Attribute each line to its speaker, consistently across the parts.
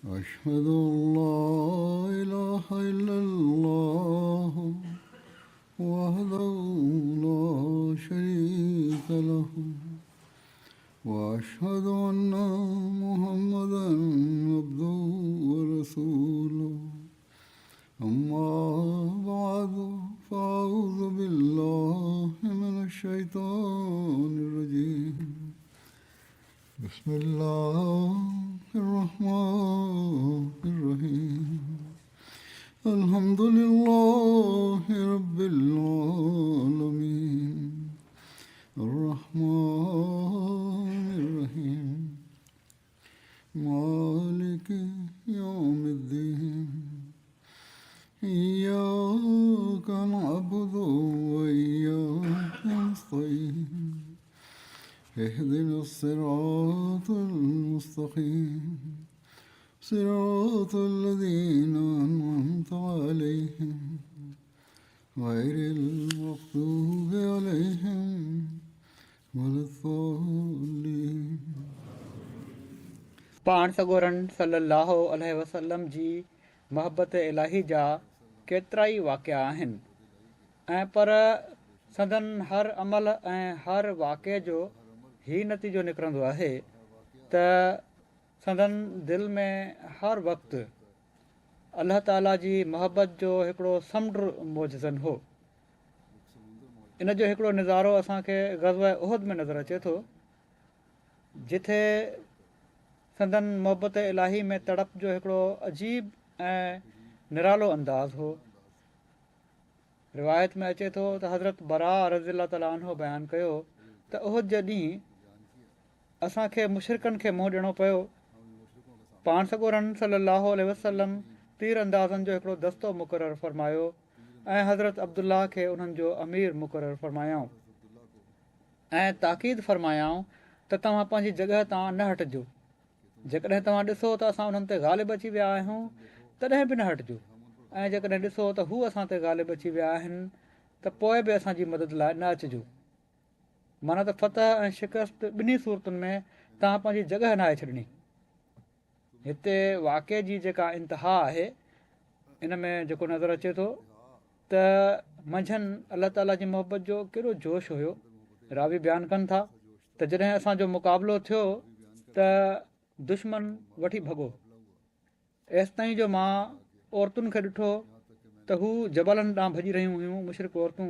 Speaker 1: أشهد أن لا إله إلا الله وحده لا شريك له وأشهد أن محمدا عبده ورسوله أما بعد فأعوذ بالله من الشيطان الرجيم بسم الله الرحمن الرحيم الحمد لله رب العالمين الرحمن الرحيم مالك يوم الدين إياك نعبد وإياك نستعين اهدنا الصراط المستقيم صراط الذين أنعمت عليهم غير المغضوب عليهم ولا الضالين.
Speaker 2: पाण सॻोरन सल्लल्लाहु अलैहि वसल्लम जी मोहबत इलाही जा केतिरा ई वाक़िया आहिनि ऐं पर संदन हर अमल ऐं हर वाक़े जो ही नतीजो निकिरंदो आहे त संदन दिलि में हर वक़्तु अल्लाह ताला जी मोहबत जो हिकिड़ो समुंड मौजज़न हो। इन जो हिकिड़ो नज़ारो असांखे ग़ज़वा उहद में नज़र अचे थो, जिथे संदन मोहबत इलाही में तड़प जो हिकिड़ो अजीब ऐं निरालो अंदाज़ हो। रिवायत में अचे थो त हज़रत बरा रज़ियल्लाहु ताला अन्हु बयानु कयो त उहद जे ॾींहुं असांखे मुशरिकनि खे मुंहुं ॾियणो पियो। पाण सॻोरन सल्लल्लाहु अलैहि वसल्लम तीर अंदाज़नि जो हिकिड़ो दस्तो मुक़ररु फ़रमायो ऐं हज़रत अब्दुल्ला खे उन्हनि जो अमीर मुक़ररु फ़रमायाऊं ऐं ताक़ीद फ़रमायाऊं त तव्हां पंहिंजी जॻह तां न हटिजो। जेकॾहिं तव्हां ॾिसो त असां उन्हनि ते ग़ालिब अची विया आहियूं तॾहिं बि न हटिजो, ऐं जेकॾहिं ॾिसो त हू असां ते ग़ालिब अची विया आहिनि त पोइ बि असांजी मदद लाइ न अचिजो। माना त फ़तह ऐं शिकस्त ॿिन्ही सूरतुनि में तव्हां पंहिंजी जॻह न आहे छॾणी। हिते वाक़े जी जेका इंतिहा आहे इन में जेको नज़र अचे थो त मंझंदि अलाह ताला जी मोहबत जो कहिड़ो जोश हुयो। रावी बयानु कनि था त जॾहिं असांजो मुक़ाबिलो थियो त दुश्मन वठी भॻो। एसि ताईं जो मां औरतुनि खे ॾिठो त हू जबलनि ॾांहुं भॼी रहियूं हुयूं, मुशरिक़ औरतूं,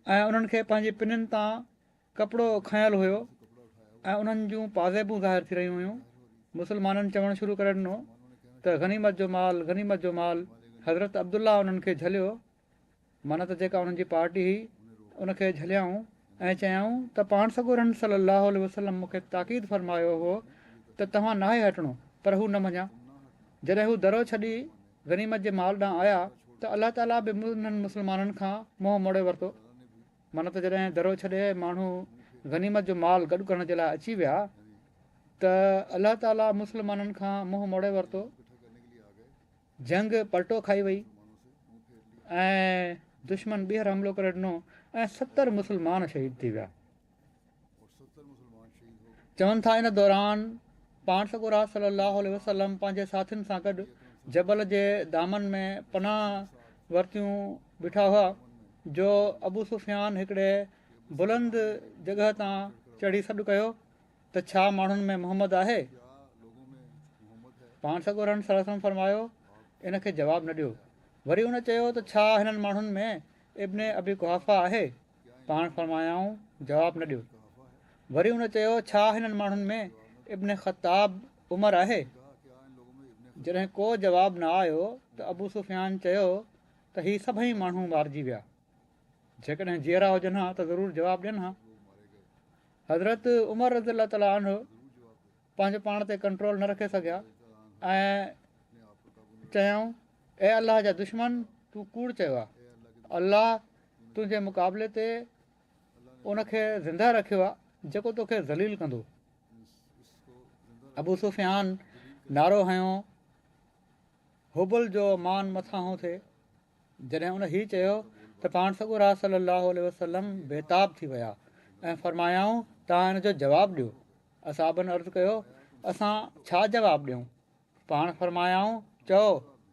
Speaker 2: ऐं उन्हनि खे पंहिंजी पिनिनि तां कपिड़ो खंयलु हुयो ऐं उन्हनि जूं पाज़ेबूं ज़ाहिर थी रहियूं हुयूं। मुस्लमाननि चवणु शुरू करे ॾिनो त गनीमत जो माल, गनीमत जो माल। हज़रत अब्दुल्ला उन्हनि खे झलियो, माना त जेका उन्हनि जी पार्टी हुई उनखे झलियाऊं ऐं चयाऊं त पाण सॻोरन सल्लल्लाहु अलैहि वसल्लम मूंखे ताक़ीद फ़रमायो हो त तव्हां नाहे हटिणो, पर हू न मञा। जॾहिं हू दरो छॾी गनीमत जे माल ॾांहुं आया त अलाह ताला बि उन्हनि मुस्लमाननि खां मुंहुं मोड़े वरितो। माना त जॾहिं दरो छॾे माण्हू गनीमत जो माल गॾु करण जे लाइ अची विया त अलाह ताला मुस्लमाननि खां मुंहुं मोड़े वरितो। जंग पलटो खाई वई ऐं दुश्मन ॿीहर हमिलो करे ॾिनो ऐं 70 मुस्लमान शहीद थी विया। चवनि था इन दौरान पाण सॻोरा सल्लल्लाहु अलैहि वसल्लम पंहिंजे साथियुनि सां गॾु जबल जे दामन में पनाह वरितियूं बीठा हुआ जो अबू सुफ़ियान हिकिड़े बुलंद जॻह तां चढ़ी सॾु कयो त छा माण्हुनि में मोहम्मद आहे? पाण सॻोरन सल्लल्लाहु फरमायो इन खे जवाबु न ॾियो। वरी उन चयो त छा हिननि माण्हुनि में इब्ने अबी कुहाफ़ा आहे? पाण फरमायाऊं जवाबु न ॾियो। वरी उन चयो छा हिननि माण्हुनि में इब्ने ख़त्ताब उमर आहे? जॾहिं को जवाबु न आयो त अबू सुफ़ियान चयो त ही सभई माण्हू मारिजी विया। जेकॾहिं जीअरा हुजनि हा त ज़रूरु जवाबु ॾियनि हा। हज़रत उमर रज़ियल्लाहु ताला अन्हु पंहिंजे पाण ते कंट्रोल न रखे सघिया ऐं चयऊं ए अलाह जा दुश्मन, तूं कूड़ चयो आहे। अलाह तुंहिंजे मुक़ाबले ते उनखे ज़िंदा रखियो आहे जेको तोखे ज़लील कंदो। अबू सुफ़ियान नारो हयो, हुबल जो मान मथां हो थिए। जॾहिं उन हीउ चयो त पाण सॻोरा सल्लल्लाहु अलैहि वसल्लम बेताब थी विया ऐं फरमायाऊं तव्हां हिन जो जवाबु ॾियो। असाबनि अर्ज़ु कयो असां छा जवाबु ॾियूं? पाण फरमायाऊं चओ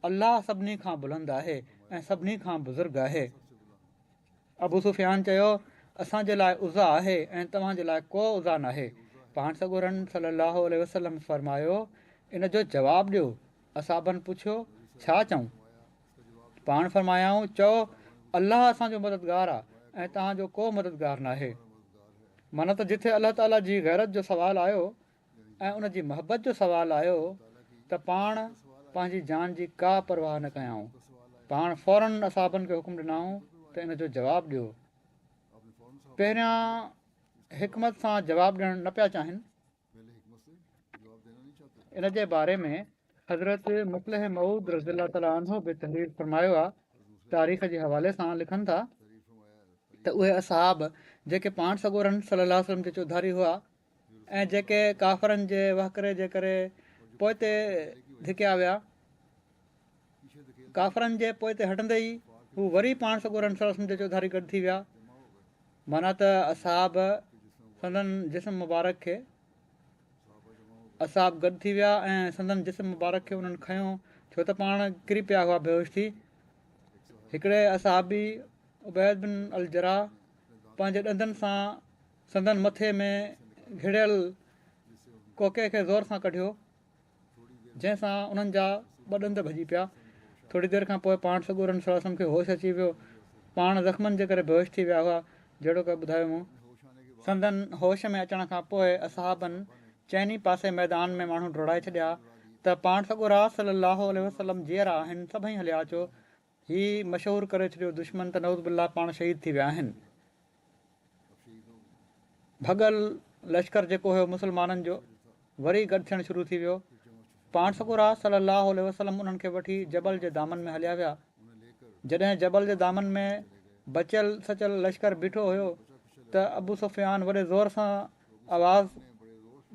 Speaker 2: अलाह सभिनी खां बुलंद आहे ऐं सभिनी खां बुज़ुर्ग आहे। अबू सुफ़ियान चयो असांजे लाइ उज़ा आहे ऐं तव्हांजे लाइ को उज़ा न आहे। पाण सॻोरन सलाहु वसलम फरमायो इन जो जवाबु ॾियो। असाबनि पुछियो छा चऊं? पाण फरमायाऊं चओ अलाह असांजो मददगारु आहे ऐं तव्हांजो को मददगारु न आहे। माना त जिथे अलाह ताला जी गैरत जो सुवालु आयो ऐं उन जी मोहबत जो सुवालु आयो त पाण पंहिंजी जान जी का परवाह न कयाऊं। पाण फौरन असाबनि खे हुकुम ॾिनऊं त इन जो जवाबु ॾियो। पहिरियां हिकमत सां जवाबु ॾियणु न पिया चाहिनि। इन जे बारे में हज़रत मुस्लिह मऊद रज़ियल्लाहु ताला अन्हु बि तहरीर फरमायो आहे। तारीख़ जे हवाले सां लिखनि था त उहे असहाब जेके पाण सॻोरन सलाहु वसलम जे चौधारी हुआ ऐं जेके काफ़रनि जे वहकरे जे करे पोइ ते धिकिया विया, काफ़रनि जे पोइ ते हटंदे ई हू वरी पाण सॻोरन सलाहु वसलम जे चौधारी गॾु थी विया। माना त असहाब संदन जिस्म मुबारक खे असहाब गॾु थी विया ऐं संदन जिस्म मुबारक खे उन्हनि खयों छो त पाण किरी पिया हुआ बेहोश थी। हिकिड़े असहाबी उबैद बिन अल जराह पंहिंजे ॾंदनि सां संदन मथे में घिड़ियल कोके खे ज़ोर सां कढियो जंहिंसां उन्हनि जा ॿ ॾंद भॼी पिया। थोरी देरि खां पोइ पाण सॻोरन सलाहु वसलम खे होश अची वियो। पाण ज़ख़्मनि जे करे बेहोश थी विया हुआ जहिड़ो की ॿुधायो मूं। संदन होश में अचण खां पोइ असहाबनि चइनी पासे मैदान में माण्हू डोड़ाए छॾिया त पाण सॻोरा सलाहु वसलम जीअरा आहिनि, सभई हलिया अचो। हीउ मशहूरु करे छॾियो दुश्मन त नऊज़ बिल्लाह पाण शहीद थी विया आहिनि। भॻल लश्कर जेको हुयो मुस्लमाननि जो वरी गॾु थियणु शुरू थी वियो। पाण सॻोरा सलाहु वसलम उन्हनि खे वठी जबल जे दामन में हलिया विया। जॾहिं जबल जे दामन में बचियल सचियल लश्कर बीठो हुयो त अबू सुफ़ियान वॾे ज़ोर सां आवाज़ु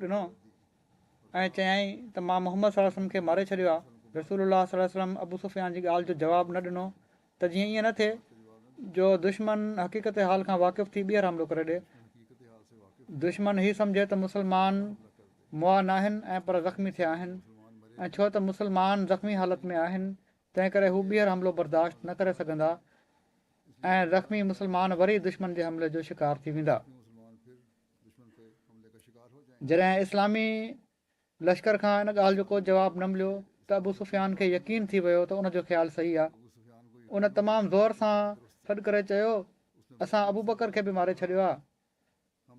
Speaker 2: ॾिनो ऐं चयाईं त मां मोहम्मद सल्लल्लाहु अलैहि वसल्लम खे मारे छॾियो आहे। रसूलुल्लाह सल्लल्लाहु अलैहि वसल्लम अबू सुफ़ियान जी ॻाल्हि जो जवाबु न ॾिनो त जीअं ईअं न थिए जो दुश्मन हक़ीक़त हाल खां वाक़िफ़ु थी ॿीहर हमिलो करे ॾिए। दुश्मन हीउ सम्झे त मुस्लमान मुआ न आहिनि ऐं पर ज़ख़्मी थिया आहिनि ऐं छो त मुस्लमान ज़ख़्मी हालत में आहिनि तंहिं करे हू ॿीहर हमिलो बर्दाश्त न करे सघंदा ऐं ज़ख़्मी मुस्लमान वरी दुश्मन जे हमले जो शिकार थी वेंदा। जॾहिं इस्लामी लश्कर खां इन ॻाल्हि जो को जवाबु न मिलियो त अबू सुफ़ियान खे यकीन थी वियो त उनजो ख़्यालु सही आहे। उन तमामु ज़ोर सां सॾु करे चयो असां अबू बकर खे बि मारे छॾियो आहे।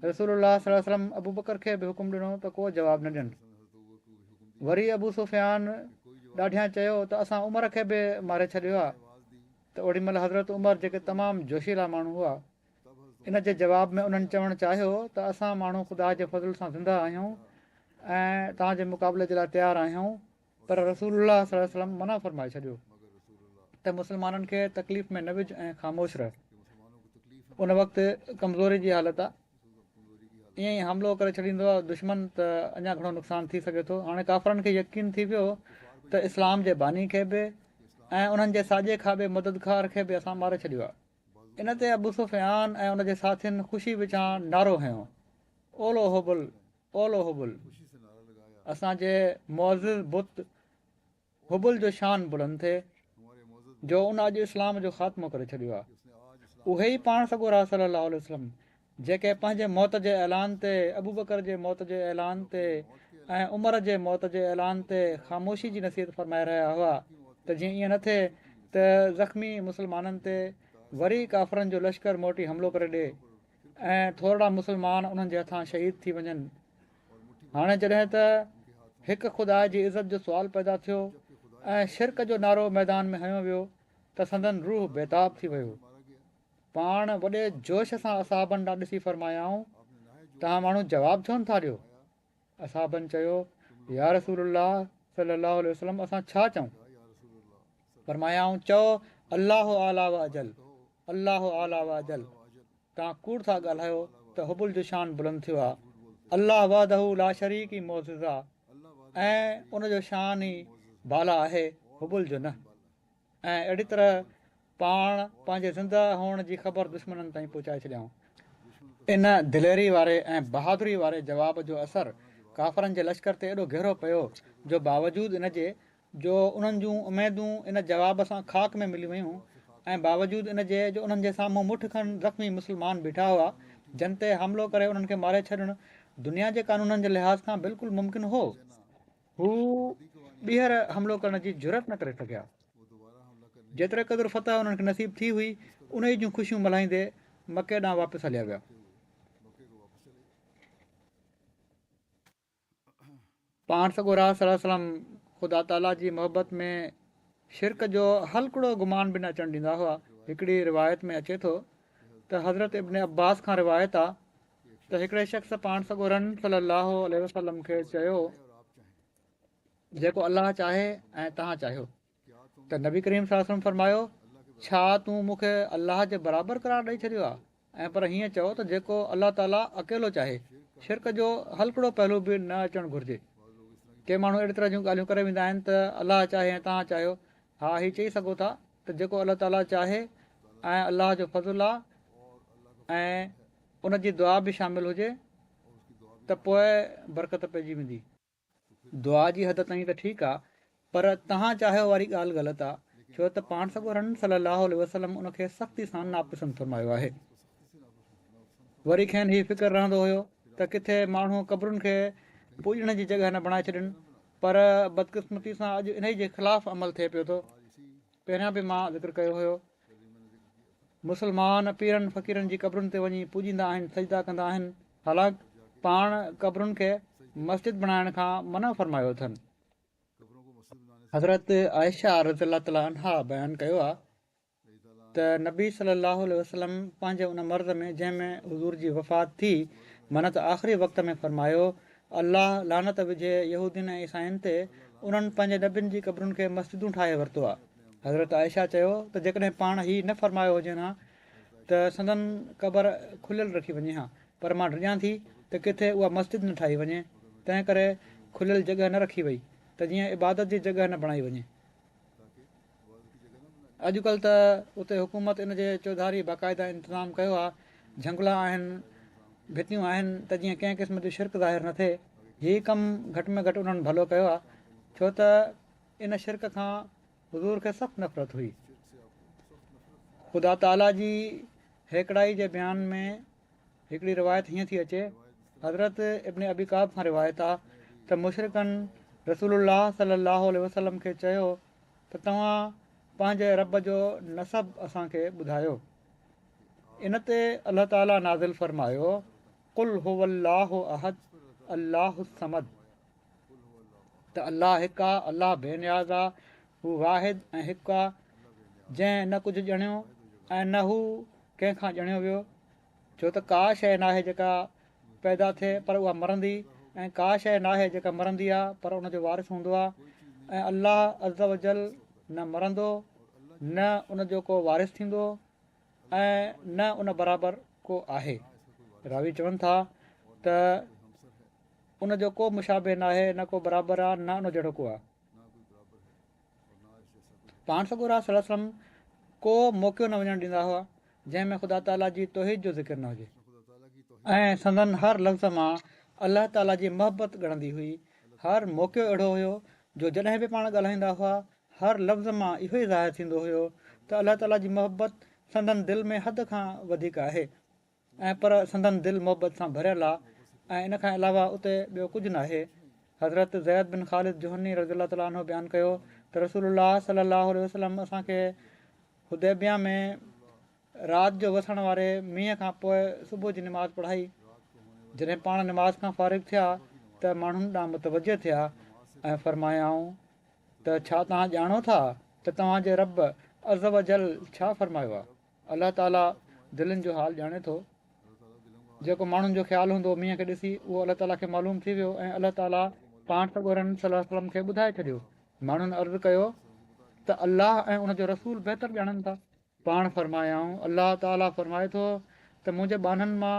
Speaker 2: रसूलुल्लाह सल्लल्लाहु अलैहि वसल्लम अबू बकर खे बि हुकुम ॾिनो त को जवाबु न ॾियनि। वरी अबू सुफ़ियान ॾाढियां चयो त असां उमर खे बि मारे छॾियो आहे। त ओॾी महिल हज़रत उमर जेके तमामु जोशीला माण्हू हुआ इन जे जवाब में उन्हनि चवणु चाहियो त असां माण्हू ख़ुदा जे फज़ल सां ज़िंदा आहियूं ऐं तव्हांजे मुक़ाबले जे लाइ तयारु आहियूं। पर रसूलुल्लाह सल्लल्लाहु अलैहि वसल्लम मना फ़रमाए छॾियो त मुस्लमाननि खे तकलीफ़ में न विझ ऐं ख़ामोश रह। उन वक़्तु कमज़ोरी जी हालत आहे, ईअं ई हमिलो करे छॾींदो आहे दुश्मन त अञा घणो नुक़सानु थी सघे थो। हाणे काफ़रनि खे यकीन थी वियो त इस्लाम जे बानी खे बि ऐं उन्हनि जे साॼे खाॿे मददगार खे बि असां मारे छॾियो आहे। इन ते अबू सुफ़ियान ऐं उनजे साथियुनि ख़ुशी विचां नारो हयो ओलो हुबुल ओलो हुबुल। असांजे मुअज़्ज़िज़ बुत हुबुल जो शान बुलंद थिए जो उन अॼु इस्लाम जो ख़ात्मो करे छॾियो आहे। उहे ई पाण सॻोरा सलाहु वसलम जेके पंहिंजे मौत जे ऐलान ते अबू बकर जे मौत जे ऐलान ते ऐं उमर जे मौत जे ऐलान ते ख़ामोशी जी नसीहत फ़रमाए रहिया हुआ त जीअं ईअं न थिए त ज़ख़्मी मुस्लमाननि ते वरी काफ़रनि जो लश्कर मोटी हमिलो करे ॾिए ऐं थोरा मुस्लमान उन्हनि जे हथां शहीद थी वञनि। हाणे जॾहिं त हिकु ख़ुदा जी इज़त जो सुवालु पैदा थियो ऐं शिरक जो नारो मैदान में हयो वियो त संदन रूह बेताब थी वियो। पाण वॾे जोश सां असहाबनि ॾांहुं ॾिसी फ़रमायाऊं तव्हां माण्हू जवाबु छो नथा ॾियो? असहाबनि चयो या रसूलुल्लाह सल्लल्लाहु अलैहि वसल्लम असां छा चऊं? फ़रमायाऊं चओ अलाह आला व अजल, अलाह आला व अजल। तव्हां कूड़ था ॻाल्हायो त हुबुल जो शान बुलंद थियो आहे। अलाह वादहू ला शरीक ई मौज़ूज़ आहे ऐं उनजो शान ई बाला आहे, हुबुल जो न। ऐं अहिड़ी तरह पाण पंहिंजे ज़िंदा हुअण जी ख़बर दुश्मननि ताईं पहुचाए छॾियऊं। इन दिलेरी वारे ऐं बहादुरी वारे जवाब जो असरु काफ़रनि जे लश्कर ते एॾो घेरो पियो जो बावजूदु इन जे जो उन्हनि जूं उमेदूं इन जवाब सां ख़ाक में मिली वियूं ऐं बावजूदु इन जे जो उन्हनि जे साम्हूं मुठ खनि ज़ख़्मी मुस्लमान बीठा हुआ जिन ते हमिलो करे उन्हनि खे मारे छॾणु दुनिया जे कानूननि जे लिहाज़ खां बिल्कुलु मुमकिन हो। हू ॿीहर हमिलो करण जी ज़रूरत न करे सघिया। जेतिरे क़दुरु फतह उन्हनि खे नसीब थी हुई उन ई जूं ख़ुशियूं मल्हाईंदे मके ॾांहुं वापसि हलिया विया। पाण सॻो रास सलम ख़ुदा ताला जी मोहबत में शिरक जो हलकड़ो गुमान बि न अचणु ॾींदा हुआ। हिकिड़ी रिवायत में अचे थो त हज़रत इब्न अब्बास खां रिवायत आहे त हिकिड़े शख़्स पाण सॻो रन सलाहु वसलम खे चयो जेको अलाह चाहे ऐं तव्हां चाहियो त नबी करीम सलम फरमायो छा तूं मूंखे अलाह जे बराबरि करार ॾेई छॾियो आहे ऐं पर हीअं चओ त जेको अलाह ताला अकेलो चाहे। शिरक जो हलकड़ो पहलू बि न अचणु घुरिजे। के माण्हू अहिड़ी तरह जूं ॻाल्हियूं करे वेंदा आहिनि त अलाह चाहे ऐं तव्हां चाहियो। हा हीअ चई सघो था त जेको अलाह ताला चाहे ऐं अलाह जो फज़ुलु आहे ऐं उनजी दुआ बि शामिलु हुजे त पोइ बरकत पइजी वेंदी। दुआ जी हद ताईं त ठीकु आहे पर तव्हां चाहियो वारी ॻाल्हि ग़लति आहे छो त पाण सॻो रन सलाहु वसलम उनखे सख़्ती सां नापसंदि फरमायो आहे। वरी खेनि हीउ फ़िक्रु रहंदो हुयो त किथे माण्हू क़बरुनि खे पूॼण जी जॻह न बणाए छॾनि पर बदकिस्मती सां अॼु इन जे ख़िलाफ़ु अमल थिए पियो थो। पहिरियां बि मां ज़िक्र कयो हुयो मुस्लमान पीरनि फ़क़ीरनि जी क़बरुनि ते वञी पूॼींदा आहिनि सजदा कंदा आहिनि हालांकि पाण क़बरुनि खे मस्जिद बणाइण खां मना फ़रमायो अथनि। हज़रत आयशा रज़ियल्लाहु ताला अन्हा बयानु कयो आहे त नबी सलाहु वसलम पंहिंजे उन मर्ज़ में जंहिंमें हज़ूर जी वफ़ात थी मन त आख़िरी वक़्त में फ़रमायो अलाह लानत विझे यहूदीन ऐं ईसाइनि ते उन्हनि पंहिंजे नबियुनि जी क़बरुनि खे मस्जिदूं ठाहे वरितो आहे। हज़रत आयशा चयो त जेकॾहिं पाण हीउ न फ़रमायो हुजे हा त संदन क़बर खुलियल रखी वञे हा पर मां ड्रिॼां थी त किथे उहा मस्जिद न ठाही वञे तंहिं करे खुलियल जॻह न रखी वई त जीअं इबादत जी जॻह न बणाई वञे। अॼुकल्ह त उते हुकूमत इन जे चौधारी बाक़ाइदा इंतिज़ामु कयो आहे। झंगला आहिनि भितियूं आहिनि त जीअं कंहिं क़िस्म जो शिरक ज़ाहिर न थिए। हीउ कमु घटि में घटि उन्हनि भलो कयो आहे छो त इन शिरक खां हुज़ूर खे सख़्तु नफ़रत हुई। ख़ुदा ताला जी हेकड़ाई जे बयान में हिकिड़ी रिवायत हीअं थी अचे हज़रत इब्न अबी काब खां रिवायत आहे त मुशरिकनि रसूलुल्लाह सलाहु वसलम खे चयो त तव्हां पंहिंजे रब जो नसब असांखे ॿुधायो। इन ते अलाह ताला नाज़िल फ़रमायो कुल हुवल्लाहु अहद अल्लाहु समद त अलाह हिकु आहे अलाह बेनियाज़ आहे हू वाहिद ऐं हिकु आहे जंहिं न कुझु ॼणियो ऐं न हू कंहिंखां ॼणियो वियो छो त का शइ नाहे जेका पैदा थिए पर उहा मरंदी ऐं का शइ नाहे जेका मरंदी आहे पर उनजो वारिस हूंदो आहे ऐं अलाह अज़ वजल न मरंदो न उनजो को वारिस थींदो ऐं न उन बराबरि को आहे। रावी चवनि था त उनजो को मुशाबे न आहे न को बराबरि आहे न उन जहिड़ो को आहे। पाण सॻो रास सलम को मौक़ो न वञणु ॾींदा हुआ जंहिंमें ख़ुदा ताला जी तौहीद जो ज़िक्र न हुजे ऐं संदन हर लफ़्ज़ मां अलाह ताला जी मोहबत ॻणंदी हुई। हर मौक़ो अहिड़ो हुयो जो जॾहिं बि पाण ॻाल्हाईंदा हुआ हर लफ़्ज़ मां इहो ई ज़ाहिर थींदो हुयो त अलाह ताला जी मोहबत संदन दिलि में हद खां वधीक आहे ऐं पर संदन दिलि मोहबत सां भरियल आहे ऐं इन खां अलावा उते ॿियो कुझु न आहे। हज़रत ज़ैद बिन ख़ालिद जुहनी रज़ियल्लाहु ताला अन्हु बयानु कयो त रसूलुल्लाह सलाहु वसलम असांखे हुदैबिया में राति जो वसण वारे मींहं खां पोइ सुबुह जी निमाज़ पढ़ाई। जॾहिं पाण निमाज़ खां फ़ारिग़ थिया त माण्हुनि ॾांहुं मुतवजह थिया ऐं फ़रमायाऊं त छा तव्हां ॼाणो था त तव्हांजे रब अज़ वजल छा फ़रमायो आहे। अलाह ताला दिलनि जो हाल ॼाणे थो। जेको माण्हुनि जो ख़्यालु हूंदो मींहं खे ॾिसी उहो अलाह ताला खे मालूम थी वियो ऐं अलाह ताला पाण सॻोरन सलम खे ॿुधाए छॾियो। माण्हुनि अर्ज़ु कयो त अलाह ऐं उनजो रसूल बहितर ॼाणनि था। पाण फ़रमायाऊं अलाह ताला फ़रमाए थो त मुंहिंजे बाननि मां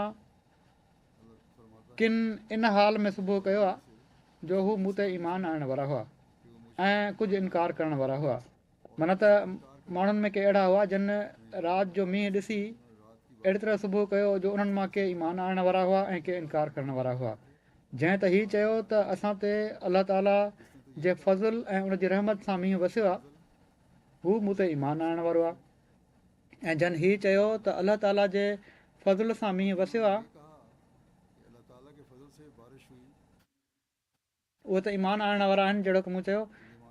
Speaker 2: किन इन हाल में सुबुह कयो आहे जो हू मूं ते ईमान आणण वारा हुआ ऐं कुझु इनकार करण वारा हुआ। माना त माण्हुनि में के अहिड़ा हुआ जिन राति जो मींहुं ॾिसी अहिड़ी तरह सुबुह कयो जो उन्हनि मां के ईमान आणण वारा हुआ ऐं के इनकार करण वारा हुआ। जंहिं त हीउ चयो त असां ते अलाह ताला जे फज़ुल ऐं उन जी रहमत सां मींहुं वसियो आहे, हू मूं ते ईमान आणण वारो आहे। ऐं जन हीउ चयो त अलाह ताला जे फज़ुल सां मींहुं वसियो आहे, उहे त ईमान आणण वारा आहिनि जहिड़ो की मूं चयो,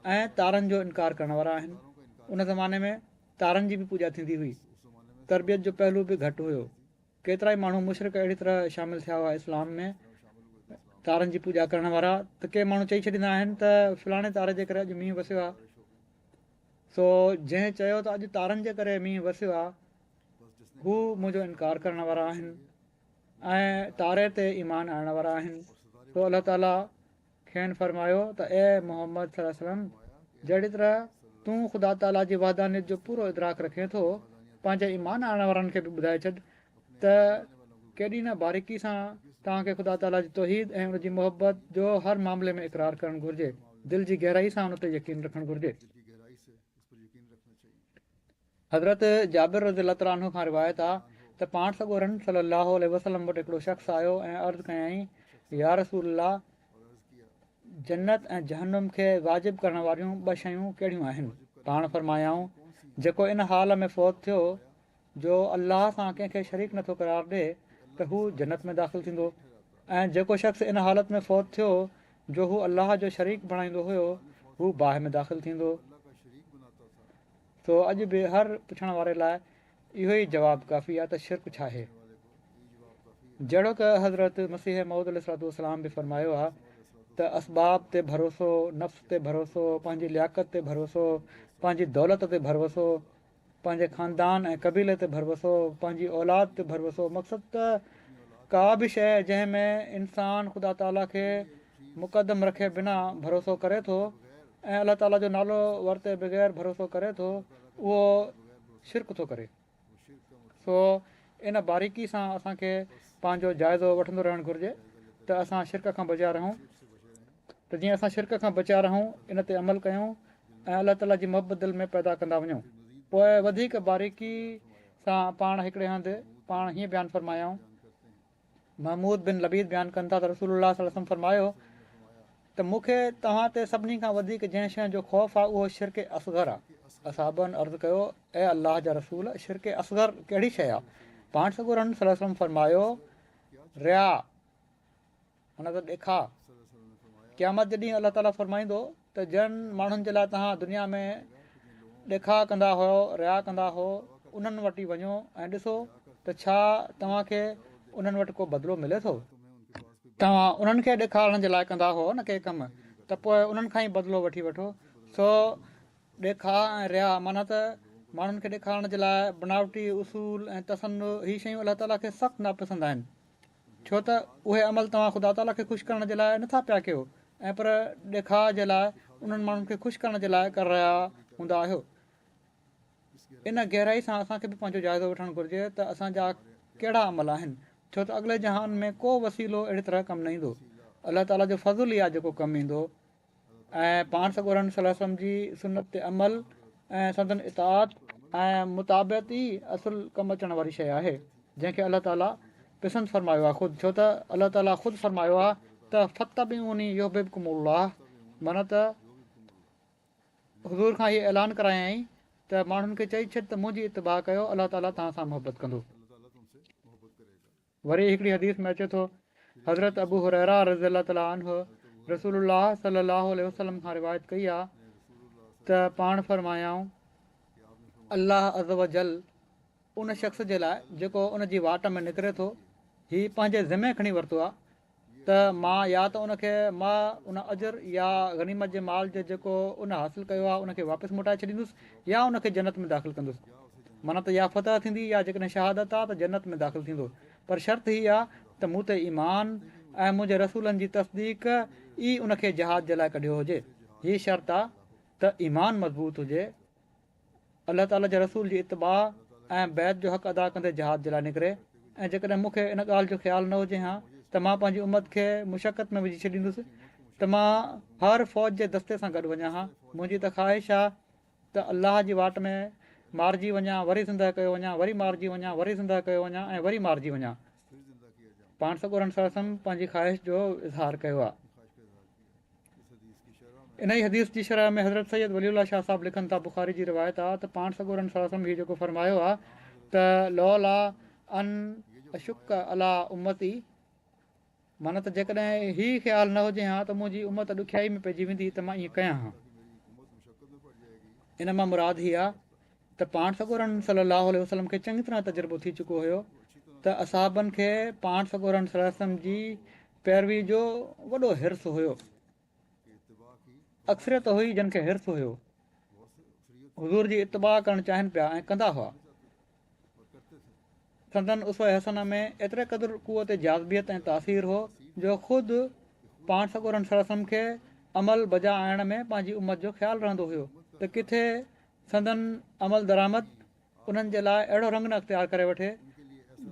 Speaker 2: ऐं तारनि जो इनकार करण वारा आहिनि। उन ज़माने में तारनि जी बि पूॼा थींदी हुई, तरबियत जो पहलू बि घटि हुयो। केतिरा ई माण्हू मुशरिक़ अहिड़ी तरह शामिलु थिया हुआ इस्लाम में, तारनि जी पूॼा करण वारा। त के माण्हू चई छॾींदा आहिनि त फलाणे तारे जे करे अॼु मींहुं वसियो आहे। सो जंहिं चयो त अॼु तारनि जे करे मींहुं वसियो आहे, हू मुंहिंजो इनकार करण वारा आहिनि ऐं तारे ते ईमान आणण वारा आहिनि। सो अलाह ताला खेनि फरमायो त ए मोहम्मद सल्लल्लाहु अलैहि वसल्लम, जहिड़ी तरह तूं ख़ुदा ताला जी वाहदानियत जो पूरो इदराक रखे थो, पंहिंजे ईमान आणण वारनि खे बि ॿुधाए छॾ त केॾी न बारीकी सां तव्हांखे ख़ुदा ताला जी तौहीद ऐं उनजी मोहबत जो हर मामले में इक़रार करणु घुरिजे, दिलि जी गहराई सां उन ते यकीन रखणु घुरिजे। हज़रत जाबिर रज़ियल्लाहु ताला अन्हु खां रिवायत आहे त पाण सॻोरनि सल्लल्लाहु अलैहि वसल्लम वटि हिकिड़ो शख़्स आयो ऐं अर्ज़ु कयईं, या रसूल अल्लाह, जन्नत ऐं जहन्नुम खे वाजिबु करण वारियूं ॿ शयूं कहिड़ियूं आहिनि? पाण फरमायाऊं, जेको इन हाल में फ़ौत थियो जो अलाह सां कंहिंखे शरीक नथो करार ॾिए त हू जन्नत में दाख़िलु थींदो, ऐं जेको शख़्स इन हालत में फ़ौत थियो जो हू अलाह जो शरीक बणाईंदो हुयो, हू बाहि में दाख़िलु थींदो। सो अॼु बि हर पुछण वारे लाइ इहो ई जवाबु काफ़ी आहे त शिरक छा आहे। जहिड़ो की हज़रत मसीह मऊद अलैहिस्सलाम बि फरमायो आहे त असबाब ते भरोसो, नफ़्स ते भरोसो, पंहिंजी लियाकत ते भरोसो, पंहिंजी दौलत ते भरोसो, पंहिंजे ख़ानदान ऐं क़बीले ते भरोसो, पंहिंजी औलाद ते भरोसो, मक़सदु त का बि शइ जंहिंमें इंसानु ख़ुदा ताला खे मुक़दम रखे बिना भरोसो करे थो ऐं अलाह ताला जो नालो वरिते बग़ैर भरोसो करे थो, उहो शिरक थो करे। सो इन बारीकी सां असांखे पंहिंजो जाइज़ो वठंदो रहणु घुरिजे त असां शिरक खां बचिया रहूं। त जीअं असां शिरक खां बचिया रहूं, इन ते अमल कयूं ऐं अलाह ताला जी मोहबत दिलि में पैदा कंदा वञूं। पोइ वधीक बारीकी सां पाण हिकिड़े हंधि पाण हीअं बयानु फरमायाऊं, महमूद बिन लबीद बयानु कनि था त रसूलुल्लाह सल्लल्लाहु अलैहि वसल्लम फरमायो त मूंखे तव्हां ते सभिनी खां वधीक जंहिं शइ जो ख़ौफ़ आहे उहो शिरक असग़र आहे। असहाबनि अर्ज़ु कयो, ऐं अलाह जा रसूल, शिरक असग़र कहिड़ी शइ आहे? पाण सॻोरनि सल्लल्लाहु अलैहि वसल्लम फरमायो, रिया, हुन त ॾेखा। क़यामत जे ॾींहुं अलाह ताला फरमाईंदो त जन माण्हुनि जे लाइ तव्हां दुनिया में ॾेखा कंदा हुओ, रिया कंदा हुओ, उन्हनि वटि ई वञो ऐं ॾिसो त छा तव्हांखे उन्हनि वटि को बदिलो मिले थो। तव्हां उन्हनि खे ॾेखारण जे लाइ कंदा हुओ न के कमु, त पोइ उन्हनि खां ई बदिलो वठी वठो। सो ॾेखा ऐं रिया माना त माण्हुनि खे ॾेखारण जे लाइ बनावटी उसूल ऐं तसन्नु, हीअ शयूं अलाह ताला खे सख़्तु नापसंदि आहिनि, छो त उहे अमल तव्हां ख़ुदा ताला खे ख़ुशि करण जे लाइ नथा पिया कयो ऐं पर ॾेखा जे लाइ उन्हनि माण्हुनि खे ख़ुशि करण जे लाइ करे रहिया हूंदा आहियो। इन गहराई सां असांखे बि पंहिंजो जाइज़ो वठणु घुरिजे त असांजा कहिड़ा अमल आहिनि, छो त अॻिले जहान में को वसीलो अहिड़ी तरह कमु न ईंदो, अलाह ताला जो फज़ुल ई आहे जेको कमु ईंदो। ऐं पाण सॻोरनि सल्लल्लाहु अलैहि वसल्लम जी सुन्नत ते अमल ऐं संदन इताअत ऐं मुताबिक़त ई असुलु कमु अचण वारी शइ आहे, जंहिंखे अलाह ताला पसंदि फरमायो आहे ख़ुदि, छो त अलाह ताला ख़ुदि फरमायो आहे त फतबिऊनी युहिब्बुकुमुल्लाह, माना त हुज़ूर खां इहो ऐलान करायईं त माण्हुनि खे चई छॾ त मुंहिंजी इतिबा कयो, अलाह ताला तव्हां सां मुहबत कंदो। वरी हिकिड़ी हदीस में अचे थो, हज़रत अबू हुरैरा रज़ियल्लाहु ताला अन्हु रसूलुल्लाह सल्लल्लाहु अलैहि वसल्लम खां रिवायत कई आहे त पाण फरमायाऊं, अलाह अज़ व जल उन शख़्स जे लाइ जेको उन जी वाट में निकिरे थो, हीउ पंहिंजे ज़िमे खणी वरितो आहे त मां या त उनखे मां उन अजर या गनीमत जे माल जे जेको उन हासिलु कयो आहे उनखे वापसि मोटाए छॾींदुसि या उनखे जन्नत में दाख़िलु कंदुसि। माना त या फतह थींदी या जेकॾहिं शहादत आहे त जन्नत में दाख़िलु थींदो, पर शर्त हीअ आहे त मूं ते ईमान ऐं मुंहिंजे रसूलनि जी तस्दीक ई उनखे जहाद जे लाइ कढियो हुजे। हीअ शर्त आहे त ईमान मज़बूत हुजे, अलाह ताला जे रसूल जी इतबा ऐं बैत जो हक़ अदा कंदे जहाद जे लाइ निकिरे। ऐं जेकॾहिं मूंखे इन ॻाल्हि जो ख़्यालु न हुजे हा त मां पंहिंजी उमत खे मुशक़त में विझी छॾींदुसि त मां हर फ़ौज जे दस्ते सां गॾु वञा हा। मुंहिंजी त ख़्वाहिश आहे त अलाह जी वाट में मारिजी वञा, वरी ज़िंदह कयो वञा, वरी मारिजी वञा, वरी ज़िंदह कयो वञा ऐं वरी मारिजी वञा। पाण सॻोरनि सलम पंहिंजी ख़्वाहिश जो इज़हार कयो आहे। इन ई हदीस जी शरह में हज़रत सैयद वलीउल्लाह शाह साहिबु लिखनि था, बुख़ारी जी रिवायत आहे त पाण सॻोरनि सलम हीउ जेको फरमायो आहे त लौला अन अशुक अला उम्मती, माना त जेकॾहिं हीउ ख़्यालु न हुजे हा त मुंहिंजी उमत ॾुखियाई में पइजी वेंदी त मां ईअं कयां हा। इन मां मुराद हीअ आहे त पाण सॻोरनि सलाहु वसलम खे चङी तरह तजुर्बो थी चुको हुयो त असहाबनि खे पाण सॻोरनि सलम जी पैरवी जो वॾो हिर्सु हुयो। अक्सरियत हुई जिन खे हिर्सु हुयो, हज़ूर जी इतबा करणु चाहिनि पिया ऐं कंदा हुआ। संदन उसवा हसन में एतिरे क़दुरु क़ुवत जाज़बियत ऐं तासीर हो जो ख़ुदि पाण सॻोरनि सलम खे अमल बजा आणण में पंहिंजी उमत जो ख़्यालु रहंदो हुयो त किथे संदन अमल दरामद उन्हनि जे लाइ अहिड़ो रंग न अख़्तियार करे वठे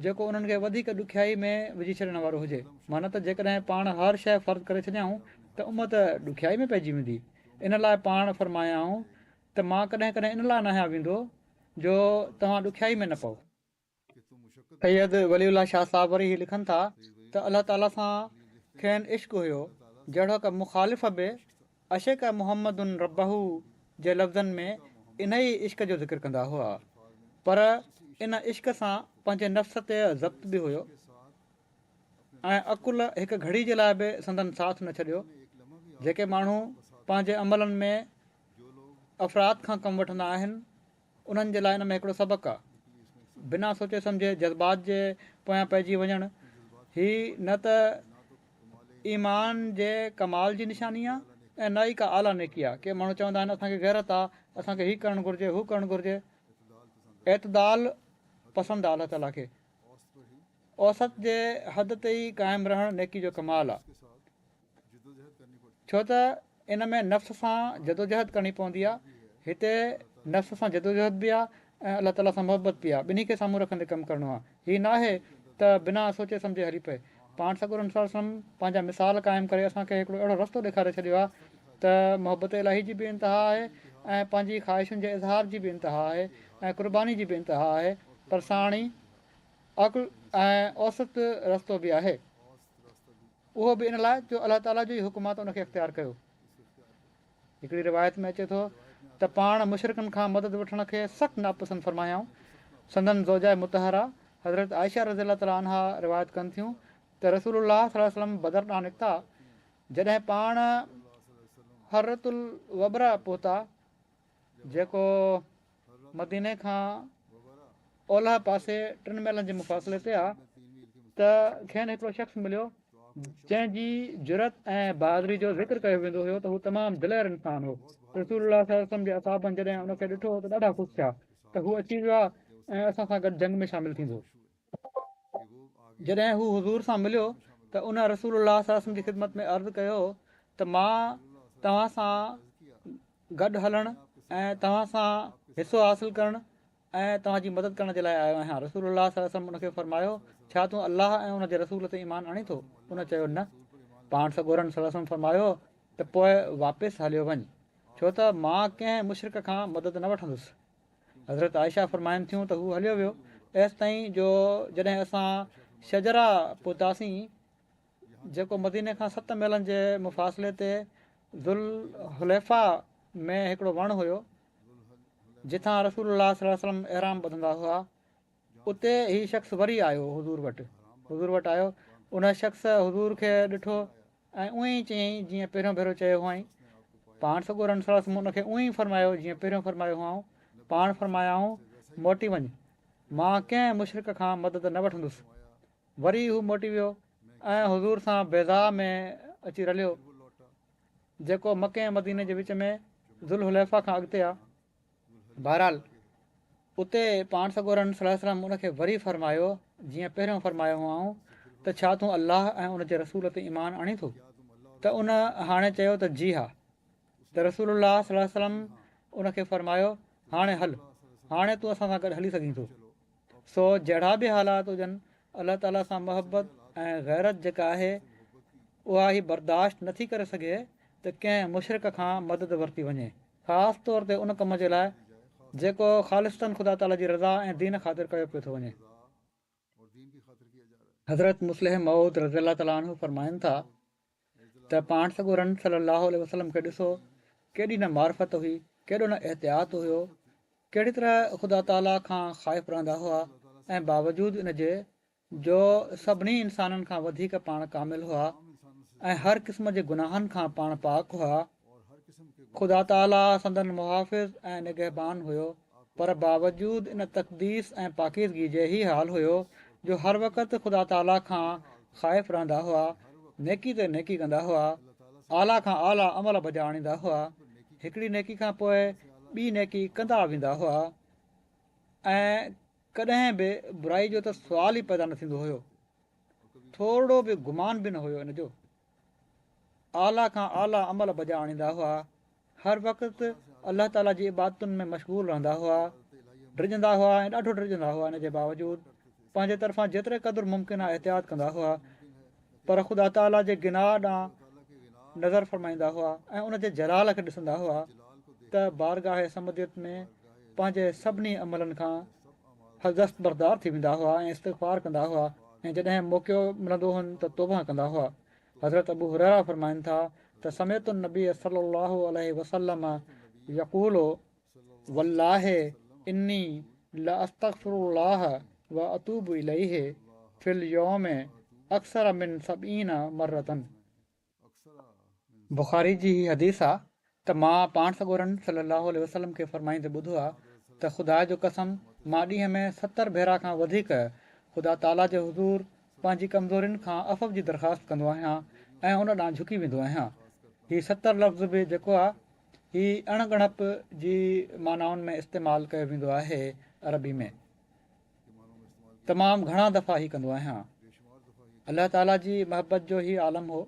Speaker 2: जेको उन्हनि खे वधीक ॾुखियाई में विझी छॾण वारो हुजे। माना त जेकॾहिं पाण हर शइ फ़र्ज़ु करे छॾियऊं त उमत ॾुखियाई में पइजी वेंदी। इन लाइ पाण फरमायाऊं त मां कॾहिं कॾहिं इन लाइ न आहियां वेंदो जो तव्हां ॾुखियाई में न पओ। सैयद वलीउल्लाह शाह साहिबु वरी ही लिखनि था त अलाह ताला सां खेनि इश्क़ु हुयो जहिड़ो क मुख़ालिफ़ बि अशेक मुहम्मदुन रब्बहू जे लफ़्ज़नि में इन ई इश्क़ जो ज़िक्र कंदा हुआ, पर इन इश्क़ सां पंहिंजे नफ़्स ते ज़ब्त बि हुयो ऐं अकुल हिकु घड़ी जे लाइ बि संदन साथ न छॾियो। जेके माण्हू पंहिंजे अमलनि में अफ़राद खां कमु वठंदा आहिनि उन्हनि जे लाइ इन में हिकिड़ो सबक़ु आहे। बिना सोचे सम्झे जज़्बात जे पोयां पइजी वञणु ही न त ईमान जे कमाल जी निशानी आहे ऐं न ई का आला नेकी आहे। के माण्हू चवंदा आहिनि असांखे गैरत आहे, असांखे हीउ करणु घुरिजे, हू करणु घुरिजे। एतदाल पसंदि आहे अलाह ताला खे। औसत जे हद ते ई क़ाइमु रहणु नेकी जो कमाल आहे, छो त इन में नफ़्स सां जदोजहद करणी पवंदी आहे। हिते नफ़्स सां जदोजहद बि आहे ऐं अलाह ताला सां मुहबत बि आहे। ॿिन्ही खे साम्हूं रखंदे कमु करिणो आहे। हीअ न आहे त बिना सोचे सम्झे हली पए। पाण सॻोरनि सलम पंहिंजा मिसाल क़ाइमु करे असांखे हिकिड़ो अहिड़ो रस्तो ॾेखारे छॾियो आहे त मुहबत इलाही जी बि इंतिहा आहे ऐं पंहिंजी ख़्वाहिशुनि जे इज़हार जी बि इंतिहा आहे ऐं क़ुर्बानी जी बि इंतिहा आहे, पर साण ई अकुल ऐं औसत रस्तो बि आहे। उहो बि इन लाइ जो अलाह ताला जो ई हुकुम आहे त उनखे इख़्तियार कयो। हिकिड़ी रिवायत में अचे थो त पाण मुशरिकनि खां मदद वठण खे सख़्तु नापसंदि फरमायाऊं। संदन ज़ौजाए मुतहरा हज़रत आयशा रज़ियल्लाहु तआला अन्हा रिवायत कनि थियूं त रसूलुल्लाह सल्लल्लाहु अलैहि वसल्लम बदर ॾांहुं निकिता। जॾहिं पाण हरतुल वबरा पहुता, जेको मदीने खां ओलह पासे 3 मीलनि जे मुफ़ासिले ते आहे, त खेनि हिकिड़ो शख़्स मिलियो जंहिंजी जुरत ऐं बहादुरी जो ज़िक्र कयो वेंदो हुयो त हू तमामु दिलेर इंसान हो। रसूलुल्लाह सल्लल्लाहु अलैहि वसल्लम जे असहाबनि जॾहिं उनखे ॾिठो त ॾाढा ख़ुशि थिया त हू अची वियो आहे ऐं असां सां गॾु जंग में शामिलु थींदो। जॾहिं हू हुज़ूर सां मिलियो त उन रसूलुल्लाह सल्लल्लाहु अलैहि वसल्लम जी ख़िदमत में अर्ज़ु कयो त मां तव्हां सां गॾु हलणु ऐं तव्हां सां हिसो हासिलु करणु ऐं तव्हांजी मदद करण जे लाइ आयो आहियां। रसूलुल्लाह सल्लल्लाहु अलैहि वसल्लम उनखे फरमायो, छा तूं अलाह ऐं उनजे रसूल ते ईमान आणी थो? उन चयो न। पाण सॻोरनि सल्लल्लाहु अलैहि वसल्लम फरमायो त पोइ वापसि हलियो वञ, छो त मां कंहिं मुशरिक खां मदद न वठंदुसि। हज़रत आयशा फरमाइनि थियूं त हू हलियो वियो एसि ताईं जो जॾहिं असां शजरा पहुतासीं, जेको मदीने खां 7 मीलनि जे मुफ़ासिले ते ज़ुल हुलैफ़ा में हिकिड़ो वणु हुयो जिथां रसूलुल्लाह सल्लल्लाहु अलैहि वसल्लम एहराम ॿधंदा हुआ। उते हीउ शख़्स वरी आयो हुज़ूर वटि आयो। उन शख़्स हुज़ूर खे ॾिठो ऐं उअं ई चयईं जीअं पहिरियों भेरो चयो हुअईं। पाण सॻोरनि सल्लल्लाहु अलैहि वसल्लम उनखे उअं ई फरमायो जीअं पहिरियों फरमायो हुआऊं। पाण फरमायाऊं मोटी वञ, मां कंहिं मुशरिक खां मदद न वठंदुसि। वरी हू मोटी वियो ऐं हुज़ूर सां बेज़ा में अची रलियो, जेको मके ऐं मदीने जे विच में ज़ुल हुलैफ़ा खां अॻिते आहे। बहरहाल उते पाण सॻोरनि सल्लल्लाहु अलैहि वसल्लम उनखे वरी फरमायो जीअं पहिरियों फरमायो हुआऊं त छा तूं अलाह ऐं उनजे रसूल ते ईमान आणी थो? त उन हाणे चयो त जी हा। त रसूलुल्लाह सल्लल्लाहु अलैहि वसल्लम उनखे फरमायो हाणे हल, हाणे तूं असां सां गॾु हली सघीं थो। सो जहिड़ा बि हालात हुजनि, अलाह ताला सां मुहबत ऐं गैरत जेका आहे उहा ई बर्दाश्त नथी करे सघे त कंहिं मुशरिक खां मदद वरिती वञे, ख़ासि तौर ते उन कम जे लाइ जेको ख़ालिस्तन ख़ुदा ताला जी रज़ा ऐं दीन ख़ातिर कयो पियो थो वञे। हज़रत मुस्लिम मऊद रज़ी ताला अन्हु फरमाइनि था त पाण सॻोरन सल्लल्लाहु अलैहि वसल्लम खे ॾिसो केॾी न मार्फत हुई, केॾो न एहतियात हुयो, कहिड़ी तरह ख़ुदा ताला खां ख़ाइफ़ रहंदा हुआ ऐं बावजूदु इन जे जो सभिनी इंसाननि खां वधीक पाण कामिल हुआ ऐं हर क़िस्म जे गुनाहनि खां पाण पाक हुआ। ख़ुदा ताला संदन मुहाफ़िज़ ऐं निगहबान हुयो, पर बावजूदु इन तक़दीस ऐं पाकीज़गी जे ई हाल हुयो जो हर वक़्तु ख़ुदा ताला खां ख़ाइफ़ रहंदा हुआ, नेकी ते नेकी कंदा हुआ, आला खां आला अमल बजा आणींदा हुआ, हिकिड़ी नेकी खां पोइ ॿी नेकी कंदा वेंदा हुआ ऐं कॾहिं बि बुराई जो त सुवाल ई पैदा न थींदो हुयो, थोरो बि गुमान बि न हुयो इन जो। आला खां आला अमल बजा आणींदा हुआ, हर वक़्तु अलाह ताला जी इबादतुनि में मशगूल रहंदा हुआ, डिॼंदा हुआ ऐं ॾाढो डिॼंदा हुआ। इन जे बावजूदु पंहिंजे तरफ़ां जेतिरे क़दुरु मुमकिन आहे एहतियात कंदा हुआ, पर ख़ुदा ताला जे गिनाह ॾांहुं नज़र फ़रमाईंदा हुआ ऐं उन जे जलाल खे ॾिसंदा हुआ त बारगाह समदियत में पंहिंजे सभिनी अमलनि खां दस्तबरदार थी वेंदा हुआ ऐं इस्तग़फ़ार कंदा हुआ ऐं जॾहिं मौक़ो मिलंदो हुन त तौबा कंदा हुआ। हज़रत अबू हुरैरा फरमाइनि था त समेत नबी सल्लल्लाहु अलैहि वसल्लम यक़ूलो वल्लाहि इन्नी ला अस्तग़फिरुल्लाह व अतूबु इलैहि फिल यौम अक्सर मिन सबईन मर्रतन। बुख़ारी जी ही हदीस आहे त मां पाण सॻोरन सल्लल्लाहु अलैहि वसल्लम खे फरमाईंदे ॿुधो आहे त ख़ुदा जो कसम मां ॾींहं में 70 भेरा खां वधीक ख़ुदा ताला जे हुज़ूर पंहिंजी कमज़ोरियुनि खां अफ़व जी दरख़्वास्त कंदो आहियां ऐं उन ॾांहुं झुकी वेंदो आहियां। हीउ 70 लफ़्ज़ बि जेको आहे हीउ अणगणप जी मानाउनि में इस्तेमालु कयो वेंदो आहे अरबी में। तमामु घणा दफ़ा ई कंदो आहियां। अलाह ताला जी मोहबत जो ई आलम हो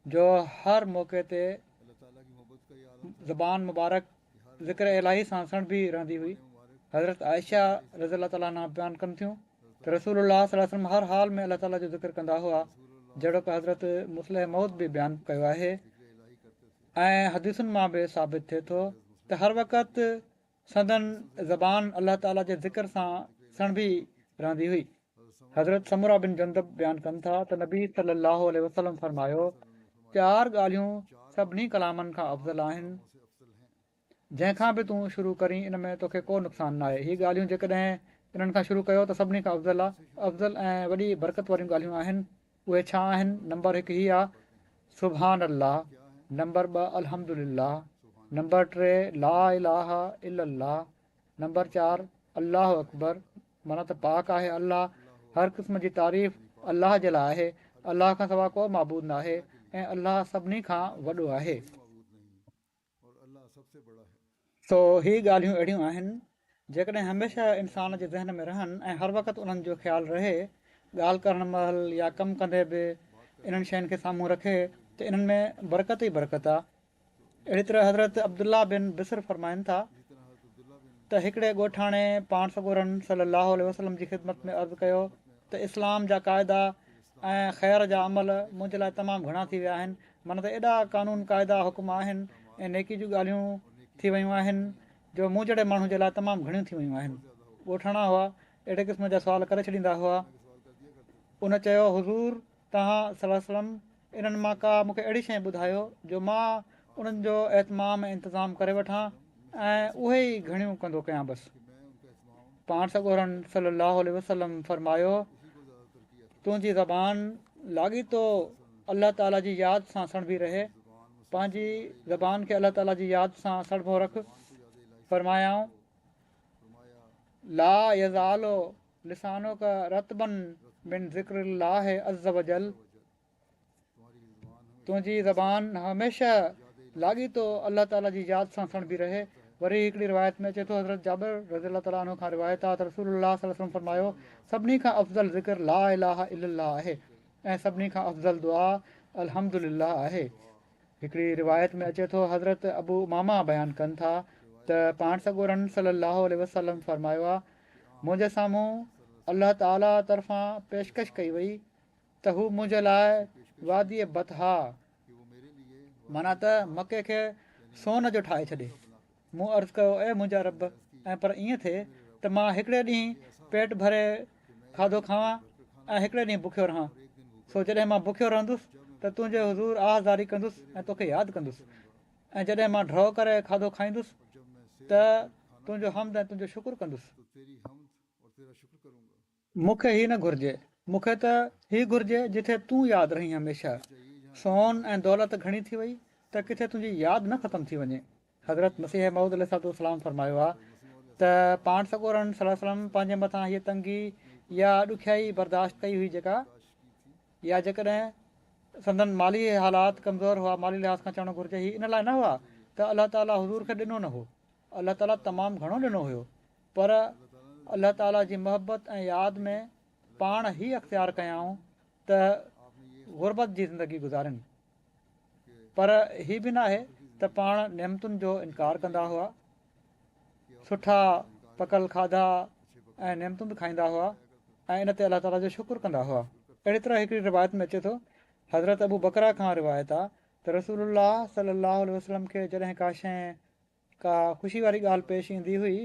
Speaker 2: जो हर मौक़े ते ज़बान मुबारक ज़िक्र इलाही सां सणबी रहंदी हुई। हज़रत आयशा रज़ी ताला अन्हा बयानु कनि थियूं त रसूलुल्लाह सल्लल्लाहु अलैहि वसल्लम हर हाल में अलाह ताला जो ज़िक्र कंदा हुआ, जहिड़ो की हज़रत मुस्लिम मौद बि बयानु कयो आहे ऐं हदीसुनि मां बि साबित थिए थो त हर वक़्तु संदन ज़बान अलाह ताला जे ज़िक्र सां सणबी रहंदी हुई। हज़रत समूरा बिन जंदब बयानु कनि था त नबी सल्लल्लाहु अलैहि वसल्लम फरमायो 4 ॻाल्हियूं सभिनी कलामनि खां अफ़ज़ल आहिनि, जंहिंखां बि तूं शुरू करीं इन में तोखे को नुक़सानु न आहे। हीअ ॻाल्हियूं जेकॾहिं इन्हनि खां शुरू कयो त सभिनी खां अफ़ज़ल आहे, अफ़ज़ल ऐं वॾी बरकत वारियूं ॻाल्हियूं आहिनि। उहे छा आहिनि? नंबर 1 हीअ आहे सुभान अल्लाह, नंबर 2 अल्हम्दुलिल्लाह, नंबर 3 ला इलाहा इल्लल्लाह, नंबर 4 अल्लाहु अकबर, माना त पाक आहे अल्लाह, हर क़िस्म जी तारीफ़ अल्लाह जे लाइ आहे, अल्लाह खां सवाइ को माबूद न आहे ऐं अल्लाह सभिनी खां वॾो आहे। सो हीअ ॻाल्हियूं अहिड़ियूं आहिनि जेकॾहिं हमेशह इंसान जे ज़हन में रहनि ऐं हर वक़्तु उन्हनि जो ख़्यालु रहे, ॻाल्हि करण महिल या कमु कंदे बि इन्हनि शयुनि खे साम्हूं रखे त इन्हनि में बरकत ई बरकत आहे। अहिड़ी तरह हज़रत अब्दुल्ला बिन बिसर फरमाइनि था त हिकिड़े ॻोठाणे पाण सॻोरन सल्लल्लाहु अलैहि वसल्लम जी ख़िदमत में अर्ज़ु कयो त इस्लाम जा क़ाइदा ऐं ख़ैर जा अमल मुंहिंजे लाइ तमामु घणा थी विया आहिनि, माना त एॾा कानून क़ाइदा हुकुम आहिनि ऐं नेकी जूं ॻाल्हियूं थी वियूं आहिनि जो मूं जहिड़े माण्हू जे लाइ तमामु घणियूं थी वियूं आहिनि। ॻोठाणा हुआ अहिड़े क़िस्म जा सुवाल करे छॾींदा हुआ। उन चयो हुज़ूर तव्हां सल्लल्लाहु अलैहि वसल्लम इन्हनि मां का मूंखे अहिड़ी शइ ॿुधायो जो मां उन्हनि जो एतमाम ऐं इंतिज़ाम करे वठां ऐं उहे ई घणियूं कंदो कयां बसि। पाण सॻोरन सल्लल्लाहु अलैहि वसल्लम फरमायो तुंहिंजी ज़बान लाॻीतो अलाह ताला जी यादि सां सणबी रहे, पंहिंजी ज़बान खे अलाह ताला जी यादि सां सणबो रख। फरमायाऊं ला यज़ालो लिसानो का रतबन मिन ज़िक्रिल्लाह अज़्ज़ वजल, तुंहिंजी ज़बान हमेशह लाॻीतो अलाह ताला जी यादि सां सणबी रहे। वरी हिकिड़ी रिवायत में अचे थो, हज़रत जाबिर रज़ियल्लाहु ताला अन्हु खां रिवायत आहे त रसूलुल्लाह सल्लल्लाहु अलैहि वसल्लम फरमायो सभिनी खां अफ़ज़ल ज़िक्र ला इलाहा इल्लल्लाह आहे ऐं सभिनी खां अफ़ज़ल दुआ अल्हम्दुलिल्लाह आहे। हिकिड़ी रिवायत में अचे थो, हज़रत अबू उमामा बयानु कनि था त पाण सॻोरन सल्लल्लाहु अलैहि वसल्लम फरमायो आहे मुंहिंजे साम्हूं अलाह ताला तरफ़ां पेशकश कई वई त हू मुंहिंजे लाइ वादीअ बतहा माना त मके खे सोन जो ठाहे छॾे। मूं अर्ज़ु कयो ऐं मुंहिंजा रब, ऐं पर ईअं थिए त मां हिकिड़े ॾींहुं पेट भरे खाधो खावां ऐं हिकिड़े ॾींहुं बुखियो रहां। सो जॾहिं मां बुखियो रहंदुसि त तुंहिंजे हज़ूर आज़ारी कंदुसि ऐं तोखे यादि कंदुसि। ऐं जॾहिं मां ड्रॉ करे खाधो खाईंदुसि त तुंहिंजो हमद ऐं तुंहिंजो शुकुरु कंदुसि। मूंखे हीअ न घुरिजे, मूंखे त हीअ घुरिजे जिथे तूं यादि रहीं हमेशह। सोन ऐं दौलत घणी थी वई त किथे तुंहिंजी यादि न ख़तमु थी वञे। हज़रत मसीह मऊद अलैहिस्सलाम फरमायो आहे त पाण सॻोरनि सलम पंहिंजे मथां हीअ तंगी या ॾुखियाई बर्दाश्त कई हुई जेका, या जेकॾहिं संदन माली हालात कमज़ोर हुआ, माली लिहाज़ खां चवणु घुरिजे हीअ इन लाइ न हुआ त अलाह ताला हुज़ूर खे ॾिनो न हो। अलाह ताला तमामु घणो ॾिनो हुयो, पर अलाह ताला जी मोहबत ऐं यादि में पाण ई अख़्तियार कयाऊं त ग़ुरबत जी ज़िंदगी गुज़ारनि। पर हीअ बि न आहे त पाण नेमतुनि जो इनकार कंदा हुआ, सुठा पकल खाधा ऐं नेमतूं बि खाईंदा हुआ ऐं इन ते अलाह ताला जो शुकुरु कंदा हुआ। अहिड़ी तरह हिकिड़ी रिवायत में अचे थो, हज़रत अबू बकरा खां रिवायत आहे त रसूलुल्लाह सल्लल्लाहु अलैहि वसल्लम खे जॾहिं का शइ का ख़ुशी वारी ॻाल्हि पेश ईंदी हुई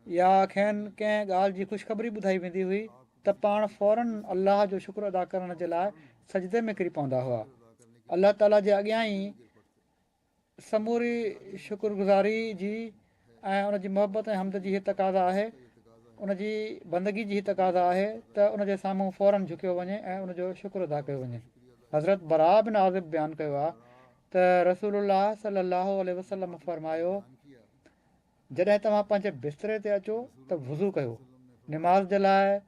Speaker 2: या खेनि कंहिं ॻाल्हि जी ख़ुशख़बरी ॿुधाई वेंदी हुई त पाण फ़ौरन अलाह जो शुक्र अदा करण जे लाइ सजदे में किरी पवंदा हुआ। अलाह ताला जे अॻियां ई समूरी शुक्रगुज़ारी जी ऐं उनजी मोहबत ऐं हमद जी हीअ तक़ाज़ा आहे, उनजी बंदगी जी हीअ तक़ाज़ा आहे त उनजे साम्हूं फ़ौरन झुकियो वञे ऐं उनजो शुक्र अदा कयो वञे। हज़रत बरा बिन आज़िब बयानु कयो आहे त रसूलुल्लाह सल्लल्लाहु अलैहि वसल्लम फरमायो, जॾहिं तव्हां पंहिंजे बिस्तरे ते अचो त वुज़ू कयो। निमाज़ जे लाइ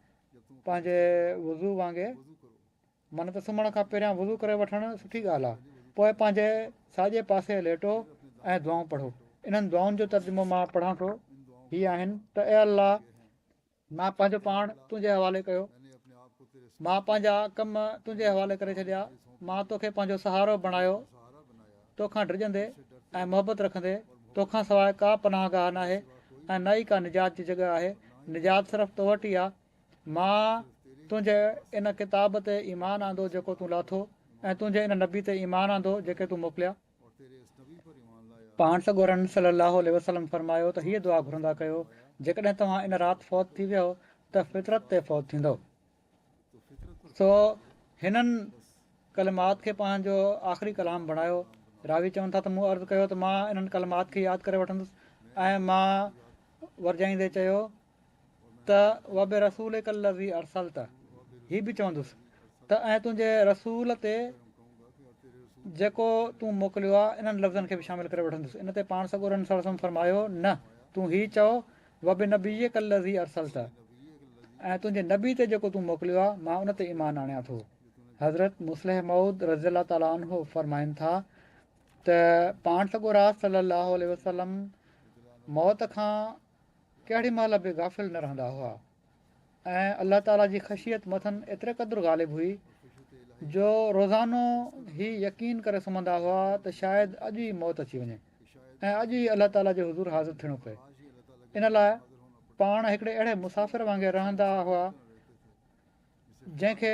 Speaker 2: पंहिंजे वुज़ू वांगुरु माना त सुम्हण खां पहिरियां वुज़ू करे वठणु सुठी ॻाल्हि आहे। पोइ पंहिंजे साॼे पासे लेटो ऐं दुआऊं पढ़ो। इन्हनि दुआउनि जो तर्जुमो मां पढ़ां थो, हीअ आहिनि त ए अलाह, मां पंहिंजो पाण तुंहिंजे हवाले कयो, मां पंहिंजा कम तुंहिंजे हवाले करे छॾिया, मां तोखे पंहिंजो सहारो बणायो, तोखां डिॼंदे ऐं मोहबत रखंदे, तोखां सवाइ का पनाहगाह न आहे ऐं न ई का निजात जी जॻह आहे। निजात सिर्फ़ु तो वटि ई आहे। मां तुंहिंजे इन किताब ते ईमान आंदो जेको तूं लाथो ऐं तुंहिंजे इन नबी ते ईमान आंदो जेके तूं मोकिलिया। पाण सॻोरन सल्लल्लाहु अलैहि वसल्लम फरमायो त हीअ दुआ घुरंदा कयो, जेकॾहिं तव्हां इन राति फ़ौत थी वियो त फितरत ते फ़ौत थींदो। सो हिननि कलमात खे पंहिंजो आख़िरी कलाम बणायो। रावी चवनि था त मूं अर्ज़ु कयो त मां इन्हनि कलमात खे यादि करे वठंदुसि ऐं मां वरजाईंदे चयो त वबे रसूल कल्लज़ी अरसल त हीअ बि चवंदुसि त ऐं तुंहिंजे रसूल ते जेको तूं मोकिलियो आहे इन्हनि लफ़्ज़नि खे बि शामिलु करे वठंदुसि। इन ते पाण सॻोरनि सलम फरमायो, न तूं हीअ चओ वबे नबी कल्लज़ी अरसल त, ऐं तुंहिंजे नबी ते जेको तूं मोकिलियो आहे मां उन ते ईमान आणियां थो। हज़रत मुस्लिह मऊद रज़ियल्लाहु ताला अन्हु फरमाइनि था त पाण सॻोरा सल्लल्लाहु अलैहि वसल्लम मौत खां केॾी महिल बि गाफ़िल न रहंदा हुआ ऐं अलाह ताला जी ख़शियत मथनि एतिरे क़दुरु ग़ालिब हुई जो रोज़ानो ई यकीन करे सुम्हंदा हुआ त शायदि अॼु ई मौत अची वञे ऐं अॼु ई अलाह ताला जे हुज़ूर हाज़िर थियणो पए। इन लाइ पाण हिकिड़े अहिड़े मुसाफ़िर वांगुरु रहंदा हुआ जंहिंखे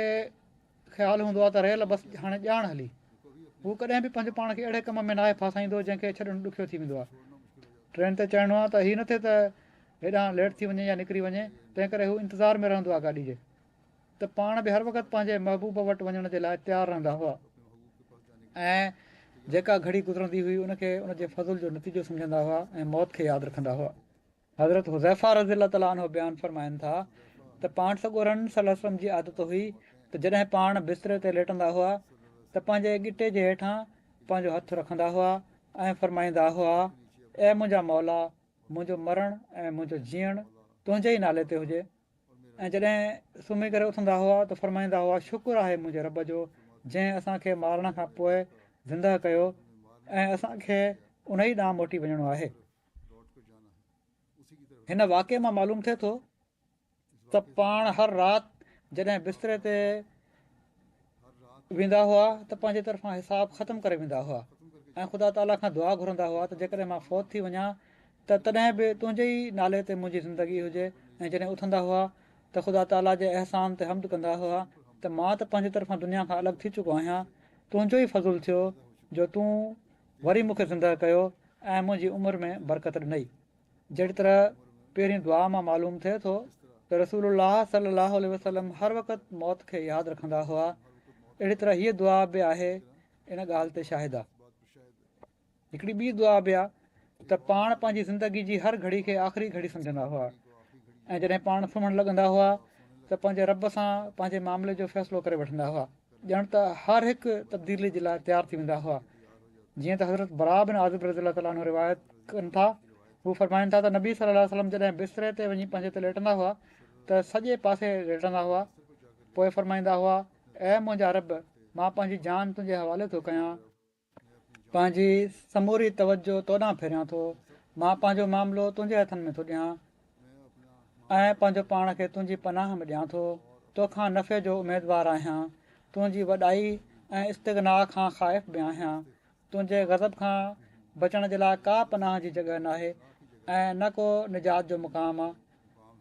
Speaker 2: ख़्यालु हूंदो आहे त रेल बसि हाणे ॼाण हली, हू कॾहिं बि पंहिंजे पाण खे अहिड़े कम में न आहे फासाईंदो जंहिंखे छॾणु ॾुखियो थी वेंदो आहे। ट्रेन ते चढ़णो आहे त हीअ न थिए त हेॾां लेट थी वञे या निकिरी वञे, तंहिं करे हू इंतज़ार में रहंदो आहे गाॾी जे। त पाण बि हर वक़्तु पंहिंजे महबूब वटि वञण जे लाइ तयारु रहंदा हुआ ऐं जेका घड़ी गुज़रंदी हुई उनखे उनजे फज़ुल जो नतीजो सम्झंदा हुआ ऐं मौत खे यादि रखंदा हुआ। हज़रत हुज़ैफ़ा रज़ियल्लाहु ताला अन्हु बयानु फरमाइनि था त पाण सॻोरन सल्लल्लाहु अलैहि वसल्लम जी आदत हुई त जॾहिं पाण बिस्तरे ते लेटंदा हुआ त पंहिंजे गिटे जे हेठां पंहिंजो हथु रखंदा हुआ ऐं फरमाईंदा हुआ, ऐं मुंहिंजा मौला, मुंहिंजो मरणु ऐं मुंहिंजो जीअणु तुंहिंजे ई नाले ते हुजे। ऐं जॾहिं सुम्ही करे उथंदा हुआ त फरमाईंदा हुआ, शुकुरु आहे मुंहिंजे रब जो जंहिं असांखे मारण खां पोइ ज़िंदह कयो ऐं असांखे उन ई ॾांहुं मोटी वञिणो आहे। हिन वाक़े मां मालूम थिए थो त पाण हर राति जॾहिं बिस्तरे ते वेंदा हुआ त पंहिंजे तरफ़ां हिसाब ख़तमु करे वेंदा हुआ ऐं ख़ुदा ताला खां दुआ घुरंदा हुआ त जेकॾहिं मां फ़ौत थी वञा त तॾहिं बि तुंहिंजे ई नाले ते मुंहिंजी ज़िंदगी हुजे। ऐं जॾहिं उथंदा हुआ त ख़ुदा ताला जे अहसान ते हमद कंदा हुआ त मां त पंहिंजे तरफ़ां दुनिया खां अलॻि थी चुको आहियां, तुंहिंजो ई फज़ुलु थियो जो तूं वरी मूंखे ज़िंदह कयो ऐं मुंहिंजी उमिरि में बरकत ॾिनई। जहिड़ी तरह पहिरीं दुआ मां मालूम थिए थो त रसूलुल्लाह सल्लल्लाहु अलैहि वसल्लम हर वक़्तु मौत खे यादि रखंदा हुआ। अहिड़ी तरह हीअ दुआ बि आहे, इन ॻाल्हि ते शाहिद आहे। हिकिड़ी ॿी दुआ बि आहे त पाण पंहिंजी ज़िंदगी जी हर घड़ी खे आख़िरी घड़ी सम्झंदा हुआ, ऐं जॾहिं पाण सुम्हणु लॻंदा हुआ त पंहिंजे रब सां पंहिंजे मामले जो फ़ैसिलो करे वठंदा हुआ। ॼण त हर हिकु तब्दीली जे लाइ तयारु थी वेंदा हुआ। जीअं त हज़रत बरा बिन आज़िब रज़ियल्लाहु ताला अन्हु रिवायत कनि था, हू फरमाइनि था त नबी सल्लल्लाहु अलैहि वसल्लम जॾहिं बिस्तरे ते वञी पंहिंजे ते लेटंदा हुआ त सॼे पासे लेटंदा हुआ। पोइ फरमाईंदा हुआ, ऐं मुंहिंजा रब, मां पंहिंजी जान तुंहिंजे हवाले थो कयां, पंहिंजी समूरी तवजो तोॾां फेरियां थो, मां पंहिंजो मामिलो तुंहिंजे हथनि में थो ॾियां ऐं पंहिंजो पाण खे तुंहिंजी पनाह में ॾियां थो। तोखां नफ़े जो उमेदवारु आहियां, तुंहिंजी वॾाई ऐं इस्तिग़नाह खां ख़ाइफ़ बि आहियां। तुंहिंजे गज़ब खां बचण जे लाइ का पनाह जी जॻह नाहे ऐं न को निजात जो मुक़ाम आहे,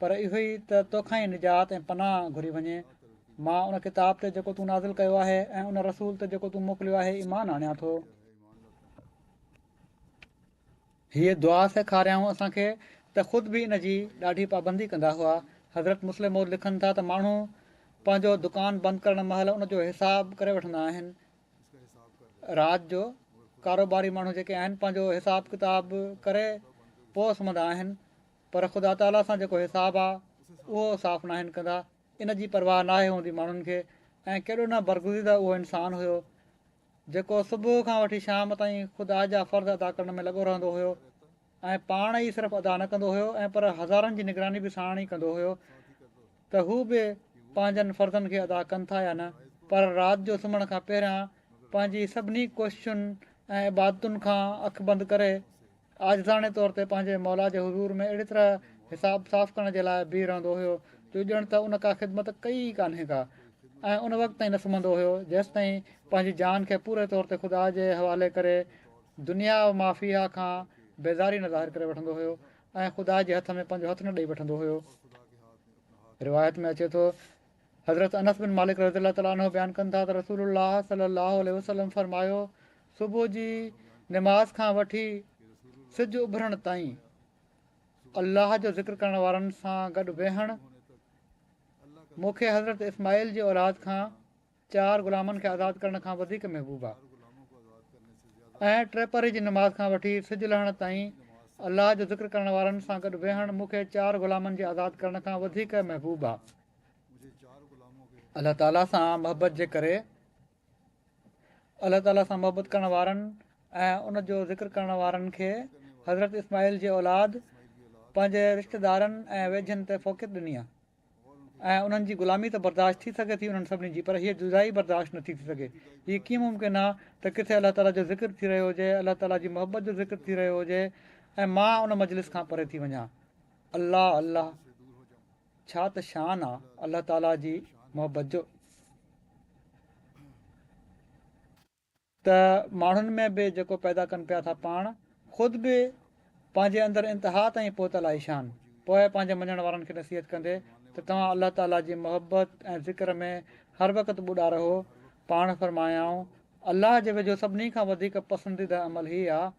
Speaker 2: पर इहो ई त तोखां ई निजात ऐं पनाह घुरी वञे। मां उन किताब ते जेको तूं नाज़िल कयो आहे ऐं उन रसूल ते जेको तूं मोकिलियो आहे ईमान आणियां थो। हीअ दुआ सेखारियाऊं असांखे त ख़ुदि बि इन जी ॾाढी पाबंदी कंदा हुआ। हज़रत मुस्लिम मौद लिखनि था त माण्हू पंहिंजो दुकानु बंदि करण महिल उनजो हिसाबु करे वठंदा आहिनि। राति जो कारोबारी माण्हू जेके आहिनि पंहिंजो हिसाबु किताबु करे पोइ सुम्हंदा आहिनि, पर ख़ुदा ताला सां जेको हिसाबु आहे उहो साफ़ु न आहिनि कंदा। इन जी परवाह नाहे हूंदी माण्हुनि खे। ऐं केॾो न बरगुज़ीदा उहो इंसानु हुयो जेको सुबुह खां वठी शाम ताईं ख़ुदा जा फ़र्ज़ अदा करण में लॻो रहंदो हुयो, ऐं पाण ई सिर्फ़ु अदा न कंदो हुयो ऐं पर हज़ारनि जी निगरानी बि साण ई कंदो हुयो त हू बि पंहिंजनि फ़र्ज़नि खे अदा कनि था या न। पर राति जो सुम्हण खां पहिरियां पंहिंजी सभिनी कोशिशुनि ऐं इबादतुनि खां अखि बंदि करे आज़ाने तौर ते पंहिंजे मौला जे हुज़ूर में अहिड़ी तरह हिसाबु साफ़ु करण जे लाइ बीह रहंदो हुयो जो ॼण त उन का ख़िदमत कई कान्हे का, ऐं उन वक़्तु ताईं न सुम्हंदो हुयो जेसि ताईं पंहिंजी जान खे पूरे तौर ते ख़ुदा जे हवाले करे दुनिया माफ़िया खां बेज़ारी न ज़ाहिर करे वठंदो हुयो ऐं ख़ुदा जे हथ में पंहिंजो हथु न ॾेई वठंदो हुयो। रिवायत में अचे थो, हज़रत अनस बिन मालिक रज़ियल्लाहु ताला अन्हु बयानु कनि था त रसूलुल्लाह सल्लल्लाहु अलैहि वसल्लम फरमायो, सुबुह जी निमाज़ खां वठी सिजु उभरण ताईं अलाह जो ज़िक्र करण वारनि सां गॾु वेहणु मूंखे हज़रत इस्माईल जी औलाद खां 4 ग़ुलामनि खे आज़ादु करण खां वधीक महबूब आहे। ऐं टेपरे जी निमाज़ खां वठी सिजु लहण ताईं अलाह जो ज़िक्र करण वारनि सां गॾु वेहणु मूंखे 4 ग़ुलामनि जे आज़ादु करण खां वधीक महबूब आहे। अलाह ताला सां मोहबत जे करे, अलाह ताला सां मोहबत करण वारनि ऐं उनजो ज़िक्र करण वारनि खे हज़रत इस्माईल जी औलाद पंहिंजे रिश्तेदारनि ऐं वेझनि ते फ़ोक़ियत ॾिनी आहे। ऐं उन्हनि जी ग़ुलामी त बर्दाश्त थी सघे थी उन्हनि सभिनी जी, पर हीअ जुदाई बर्दाश्त नथी थी सघे। हीअ कीअं मुमकिन आहे त किथे अलाह ताला जो ज़िक्र थी रहियो हुजे, अलाह ताला जी मोहबत जो ज़िक्र थी रहियो हुजे ऐं मां उन मजलिस खां परे थी वञा। अलाह अलाह, छा त शान आहे अलाह ताला जी मोहबत जो। त माण्हुनि में बि जेको पैदा कनि पिया था पाण, ख़ुदि बि पंहिंजे अंदरि इंतिहा ताईं पहुतल आहे ईशान, पोइ पंहिंजे मञण वारनि खे नसीहत कंदे त तव्हां अलाह ताला जी मोहबत ऐं ज़िक्र में हर वक़्तु ॿुॾा रहो। पाण फरमायाऊं, अलाह जे वेझो सभिनी खां वधीक पसंदीदा अमल हीअ आहे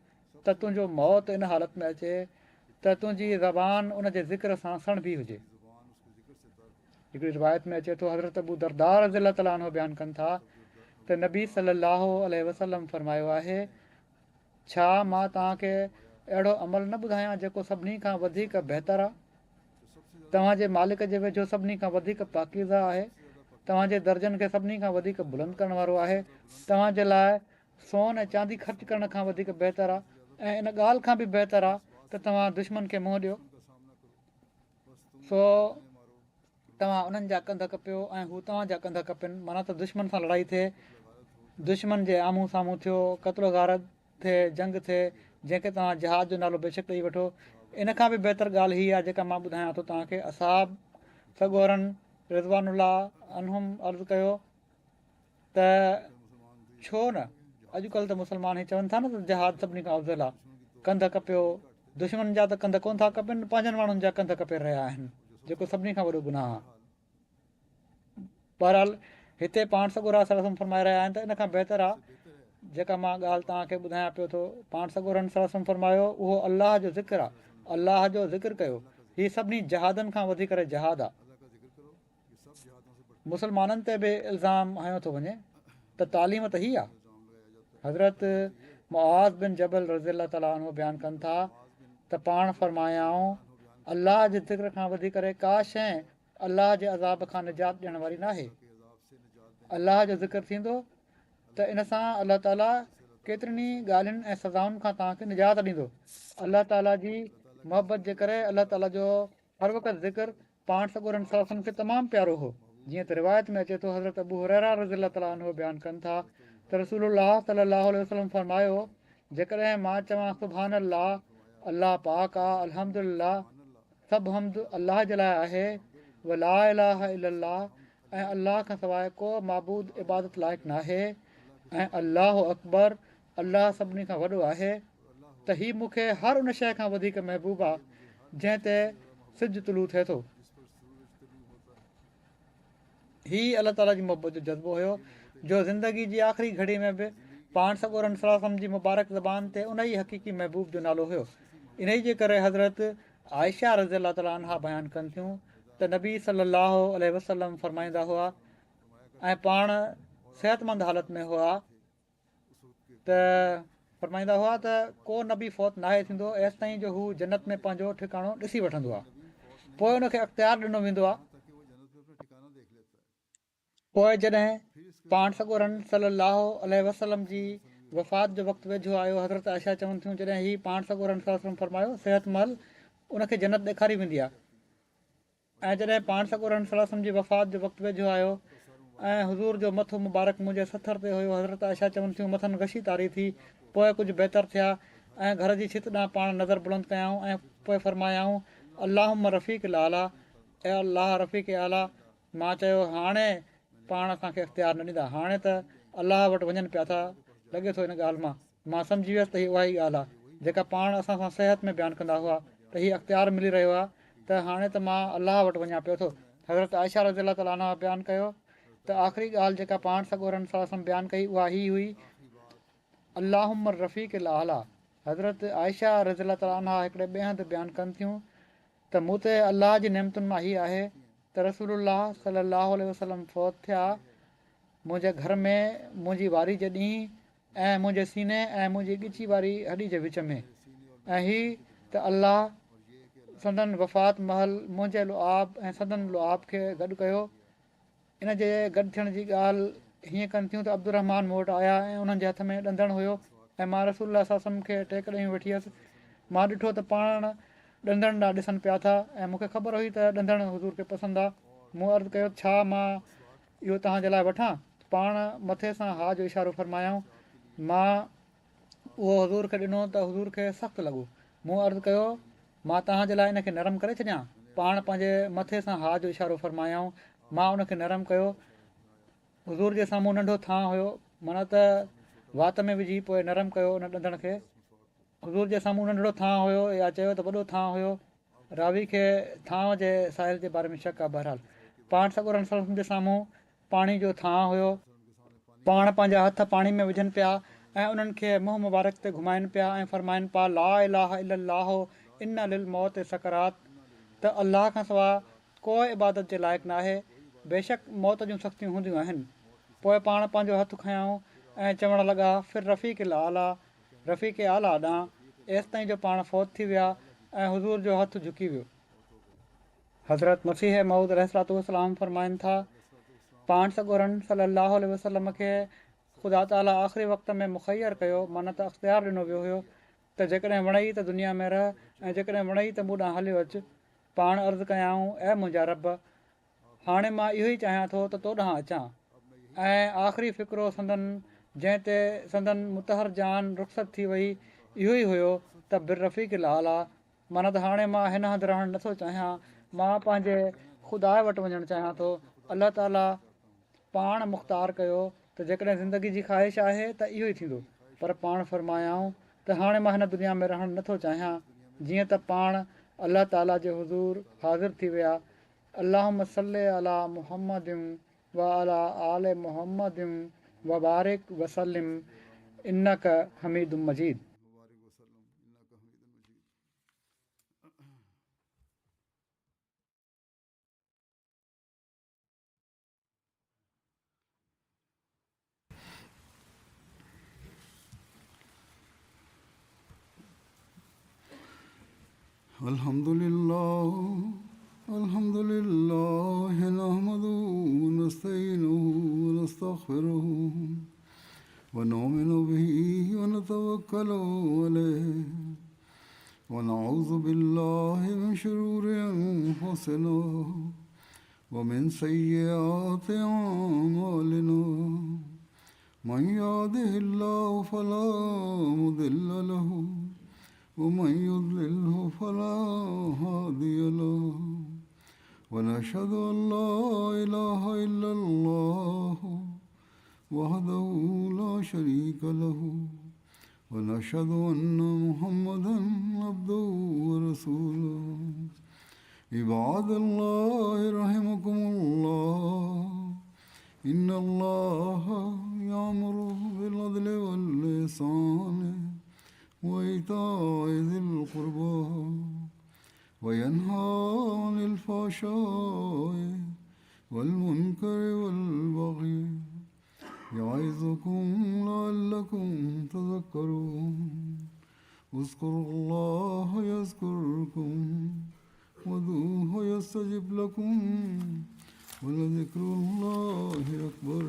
Speaker 2: त तुंहिंजो मौत इन हालत में अचे त तुंहिंजी ज़बान उन जे ज़िक्र सां सणबी हुजे। हिकिड़ी रिवायत में अचे थो, हज़रत अबू दरदा रज़ियल्लाहु ताला अन्हु बयानु कनि था त नबी सल्लल्लाहु अलैहि वसल्लम फरमायो आहे, छा मां तव्हांखे अहिड़ो अमल न ॿुधायां जेको सभिनी खां वधीक बहितरु आहे? तव्हांजे मालिक जे वेझो सभिनी खां वधीक पाकीज़ा आहे, तव्हांजे दर्जनि खे सभिनी खां वधीक बुलंद करण वारो आहे, तव्हांजे लाइ सोन ऐं चांदी ख़र्चु करण खां वधीक बहितरु आहे, ऐं इन ॻाल्हि खां बि बहितरु आहे त तव्हां दुश्मन खे मुंहुं ॾियो, सो तव्हां उन्हनि जा कंध कपियो ऐं हू तव्हांजा कंध कपनि। माना त दुश्मन सां लड़ाई थिए, दुश्मन जे आम्हूं साम्हूं थियो, क़त्लो गारत थिए, जंग थिए, जंहिंखे तव्हां जहाज जो नालो बेशक ॾेई वठो। इन खां बि बहितरु ॻाल्हि हीअ आहे जेका मां ॿुधायां थो तव्हांखे। असाब सगोरनि रिज़वानुल्लाह अन्हुम अर्ज़ु कयो त छो न, अॼुकल्ह त मुस्लमान ई चवनि था न त जहाज सभिनी खां अफ़ज़ल आहे, कंध कपियो। दुश्मन जा त कंध कोन था कपनि, पंहिंजनि माण्हुनि जा कंध कपे रहिया आहिनि, जेको सभिनी खां वॾो गुनाह आहे। बहरहाल हिते पाण सगोरा सरसम फरमाए रहिया आहिनि त इन खां बहितरु आहे जेका मां ॻाल्हि तव्हांखे ॿुधायां पियो थो। पाण सगोरनि सरसम फरमायो, उहो अलाह जो ज़िक्र आहे, अलाह जो ज़िक्र कयो। हीअ सभिनी जहादनि खां वधी करे जहाद आहे। मुसलमाननि ते बि इल्ज़ाम हयो थो वञे त तालीम त ही आहे। हज़रत मुआज़ बिन जबल रज़ियल्लाहु ताला अन्हु बयानु कनि था त पाण फरमायाऊं, अलाह जे ज़िक्र खां वधी करे का शइ अलाह जे अज़ाब खां निजात ॾियण वारी नाहे। अलाह जो ज़िक्र थींदो त इन सां अलाह ताला केतिरनि ॻाल्हियुनि ऐं सज़ाउनि खां तव्हांखे निजात ॾींदो। अलाह ताला जी मोहबत जे करे अलाह ताला जो हर वक़्तु ज़िक्र पाण सॻोरनि सलाहु खे तमामु प्यारो हो। जीअं त रिवायत में अचे थो, हज़रत अबू हुरैरा रज़ियल्लाहु ताला अन्हु बयानु कनि था त रसूलुल्लाह सल्लल्लाहु अलैहि वसल्लम फरमायो, जेकॾहिं मां चवां सुभान अल्लाह, अल्लाह पाक आहे, अल्हम्दुलिल्लाह, सभु हम्द अलाह जे लाइ आहे, व ला इलाहा इल्लल्लाह, ऐं अलाह खां सवाइ को माबूद इबादत लाइक़ु नाहे, ऐं अल्लाहु अकबर, अलाह सभिनी खां वॾो आहे, त हीउ मूंखे हर उन शइ खां वधीक महबूबु आहे जंहिं ते सिज तुलू थिए थो। हीउ अलाह ताला जी मोहबत जो जज़्बो हुयो जो ज़िंदगी जी आख़िरी घड़ी में बि पाण सॻोरनि सलाहु जी मुबारक ज़बान ते उन ई हक़ीक़ी महबूब जो नालो हुयो। इन ई जे करे हज़रत आयशा रज़ियल्लाहु ताला अन्हा बयानु कनि थियूं त नबी सल्लल्लाहु अलैहि वसल्लम फरमाईंदा हुआ ऐं पाण सिहतमंद हालत में हुआ त फरमाईंदा हुआ त को नबी फ़ौत नाहे थींदो एसि ताईं जो हू जन्नत में पंहिंजो ठिकाणो ॾिसी वठंदो आहे। पोइ उनखे अख़्तियार ॾिनो वेंदो आहे। पोइ जॾहिं पाण सॻोरनि सल्लल्लाहु अलैहि वसल्लम जी वफ़ात जो वक़्तु वेझो आयो, हज़रत आयशा चवनि थियूं जॾहिं हीउ पाण सॻोरनि सल्लल्लाहु फरमायो सिहतमल उनखे जन्नत ॾेखारी वेंदी आहे। ऐं जॾहिं पाण सॻोरनि सल्लल्लाहु जी वफ़ात जो वक़्तु वेझो आयो ऐं हज़ूर जो मथो मुबारक मुंहिंजे सथर ते हुयो, हज़रत आयशा चवनि थियूं मथनि गशी तारी थी, पोइ कुझु बहितर थिया ऐं घर जी छित ॾांहुं पाण नज़र बुलंद कयाऊं ऐं पोइ फरमायाऊं, अल्लाहुम्म रफ़ीक आला, ऐं अलाह रफ़ीक आला। मां चयो हाणे पाण असांखे इख़्तियार न ॾींदा, हाणे त अलाह वटि वञनि पिया था, लॻे थो इन ॻाल्हि मां सम्झी वियुसि त हीअ उहा ई ॻाल्हि आहे जेका पाण असां सां सिहत में बयानु कंदा हुआ त हीअ अख़्तियार मिली रहियो आहे, त हाणे त मां अलाह वटि वञा पियो थो। हज़रत आयशा रज़ियल्लाहु ताला अन्हा बयानु कयो त आख़िरी ॻाल्हि जेका पाण सॻोरनि सल्लल्लाहु बयानु कई उहा ही हुई, अल्लाहुम्म रफ़ीक आला। हज़रत आयशा रज़ियल्लाहु ताला अन्हा हिकिड़े ॿिए हंधि बयानु कनि थियूं त मूं ते अलाह जी नेमतुनि मां हीअ आहे त रसूलुल्लाह सल्लल्लाहु अलैहि वसल्लम फ़ौत थिया, मुंहिंजे घर में मुंहिंजी वारी जे ॾींहुं ऐं मुंहिंजे सीने ऐं मुंहिंजी ॻिची वारी हॾी जे विच में, ऐं हीअ त अलाह संदन वफ़ात महल मुंहिंजे लुआब ऐं संदन लुआब खे गॾु कयो। इन जे गॾु थियण जी ॻाल्हि हीअं कनि थियूं त अब्दुर्रहमान मूं वटि आया ऐं उन्हनि जे हथ में ॾंदणु हुयो ऐं मां रसूलुल्लाह सल्लल्लाहु अलैहि वसल्लम खे टेक ॾेई वेठी हुअसि। मां ॾिठो त पाण ॾंदण ॾांहुं ॾिसनि पिया था ऐं मूंखे ख़बर हुई त ॾंदण हज़ूर खे पसंदि आहे। मूं अर्ज़ु कयो छा मां इहो तव्हांजे लाइ वठां? पाण मथे सां हा जो इशारो फरमायाऊं। मां उहो हज़ूर खे ॾिनो त हज़ूर खे सख़्तु लॻो। मूं अर्ज़ु कयो मां तव्हांजे लाइ इनखे नरम करे छॾियां? पाण पंहिंजे मथे सां हा जो इशारो फरमायाऊं। मां उनखे नरम कयो। हज़ूर जे साम्हूं नंढो थां हुयो, माना त वात में विझी पोइ नरम कयो उन ॾंदण खे। हज़ूर जे साम्हूं नंढिड़ो थां हुयो या चयो त वॾो थां हुयो, रावी खे थां जे साहिल जे बारे में शक आहे। बहरहाल पाण सॻोरनि सल्लल्लाहु जे साम्हूं पाणी जो थां हुयो। पाण पंहिंजा हथ पाणी में विझनि पिया ऐं उन्हनि खे मुंहुं मुबारक ते घुमाइनि पिया ऐं फरमाइनि पिया ला इलाहा इल्लल्लाह इन्ना लिल मौत सकरात, त अलाह खां सवाइ को इबादत जे लाइक़ु नाहे, बेशक मौत जूं सख़्तियूं हूंदियूं आहिनि। पोइ पाण पंहिंजो हथु खयाऊं ऐं चवणु लॻा फिर रफ़ीक आला, रफ़ीक आला ॾांहुं, एसि ताईं जो पाण फ़ौत थी विया ऐं हज़ूर जो हथु झुकी वियो। हज़रत मसीह मऊद अलैहिस्सलातु वस्सलाम फरमाइनि था, पाण सॻोरनि सल्लल्लाहु अलैहि वसल्लम खे ख़ुदा ताला आख़िरी वक़्त में मुख़ैर कयो, माना त अख़्तियार ॾिनो वियो हुयो त जेकॾहिं वणई त दुनिया में रह ऐं जेकॾहिं वणई त मूं ॾांहुं हलियो अचु। पाण अर्ज़ु कयाऊं, ऐं मुंहिंजा रब, हाणे मां इहो ई चाहियां थो त तो ॾांहुं अचां। ऐं आख़िरी फ़िक्रो संदन जंहिं ते संदन मुतहर जान रुख़सत थी वई इहो ई हुयो त बिर रफ़ीक आला, माना त हाणे मां हिन हंधि रहणु नथो चाहियां, मां पंहिंजे ख़ुदा वटि वञणु चाहियां थो। अलाह ताला पाण मुख़्तार कयो त जेकॾहिं ज़िंदगी जी ख़्वाहिश आहे त इहो ई थींदो, पर पाण फरमायाऊं त हाणे मां हिन दुनिया में रहणु नथो चाहियां। जीअं त पाण अलाह ताला जे हुज़ूर हाज़िर थी विया। अल्लाहुम्म सल्ली अला मुहम्मदिन व अला आले मुहम्मदिन व बारिक वसल्लिम इन्नका हमीदुम मजीद।
Speaker 1: الحمد لله نحمده ونستعينه ونستغفره ونؤمن به ونتوكل عليه ونعوذ بالله من شرور أنفسنا ومن سيئات أعمالنا من يهده الله فلا مضل له ومن يضلله فلا هادي له ونشهد أن لا إله إلا الله وحده لا شريك له ونشهد أن محمدا عبده ورسوله عباد الله رحمكم الله إن الله يأمر بالعدل والإحسان وإيتاء ذي القربى وينهى عن الفحشاء والمنكر والبغي يعظكم لعلكم تذكرون اذكروا الله يذكركم وادعوه يستجب لكم ولذكر الله أكبر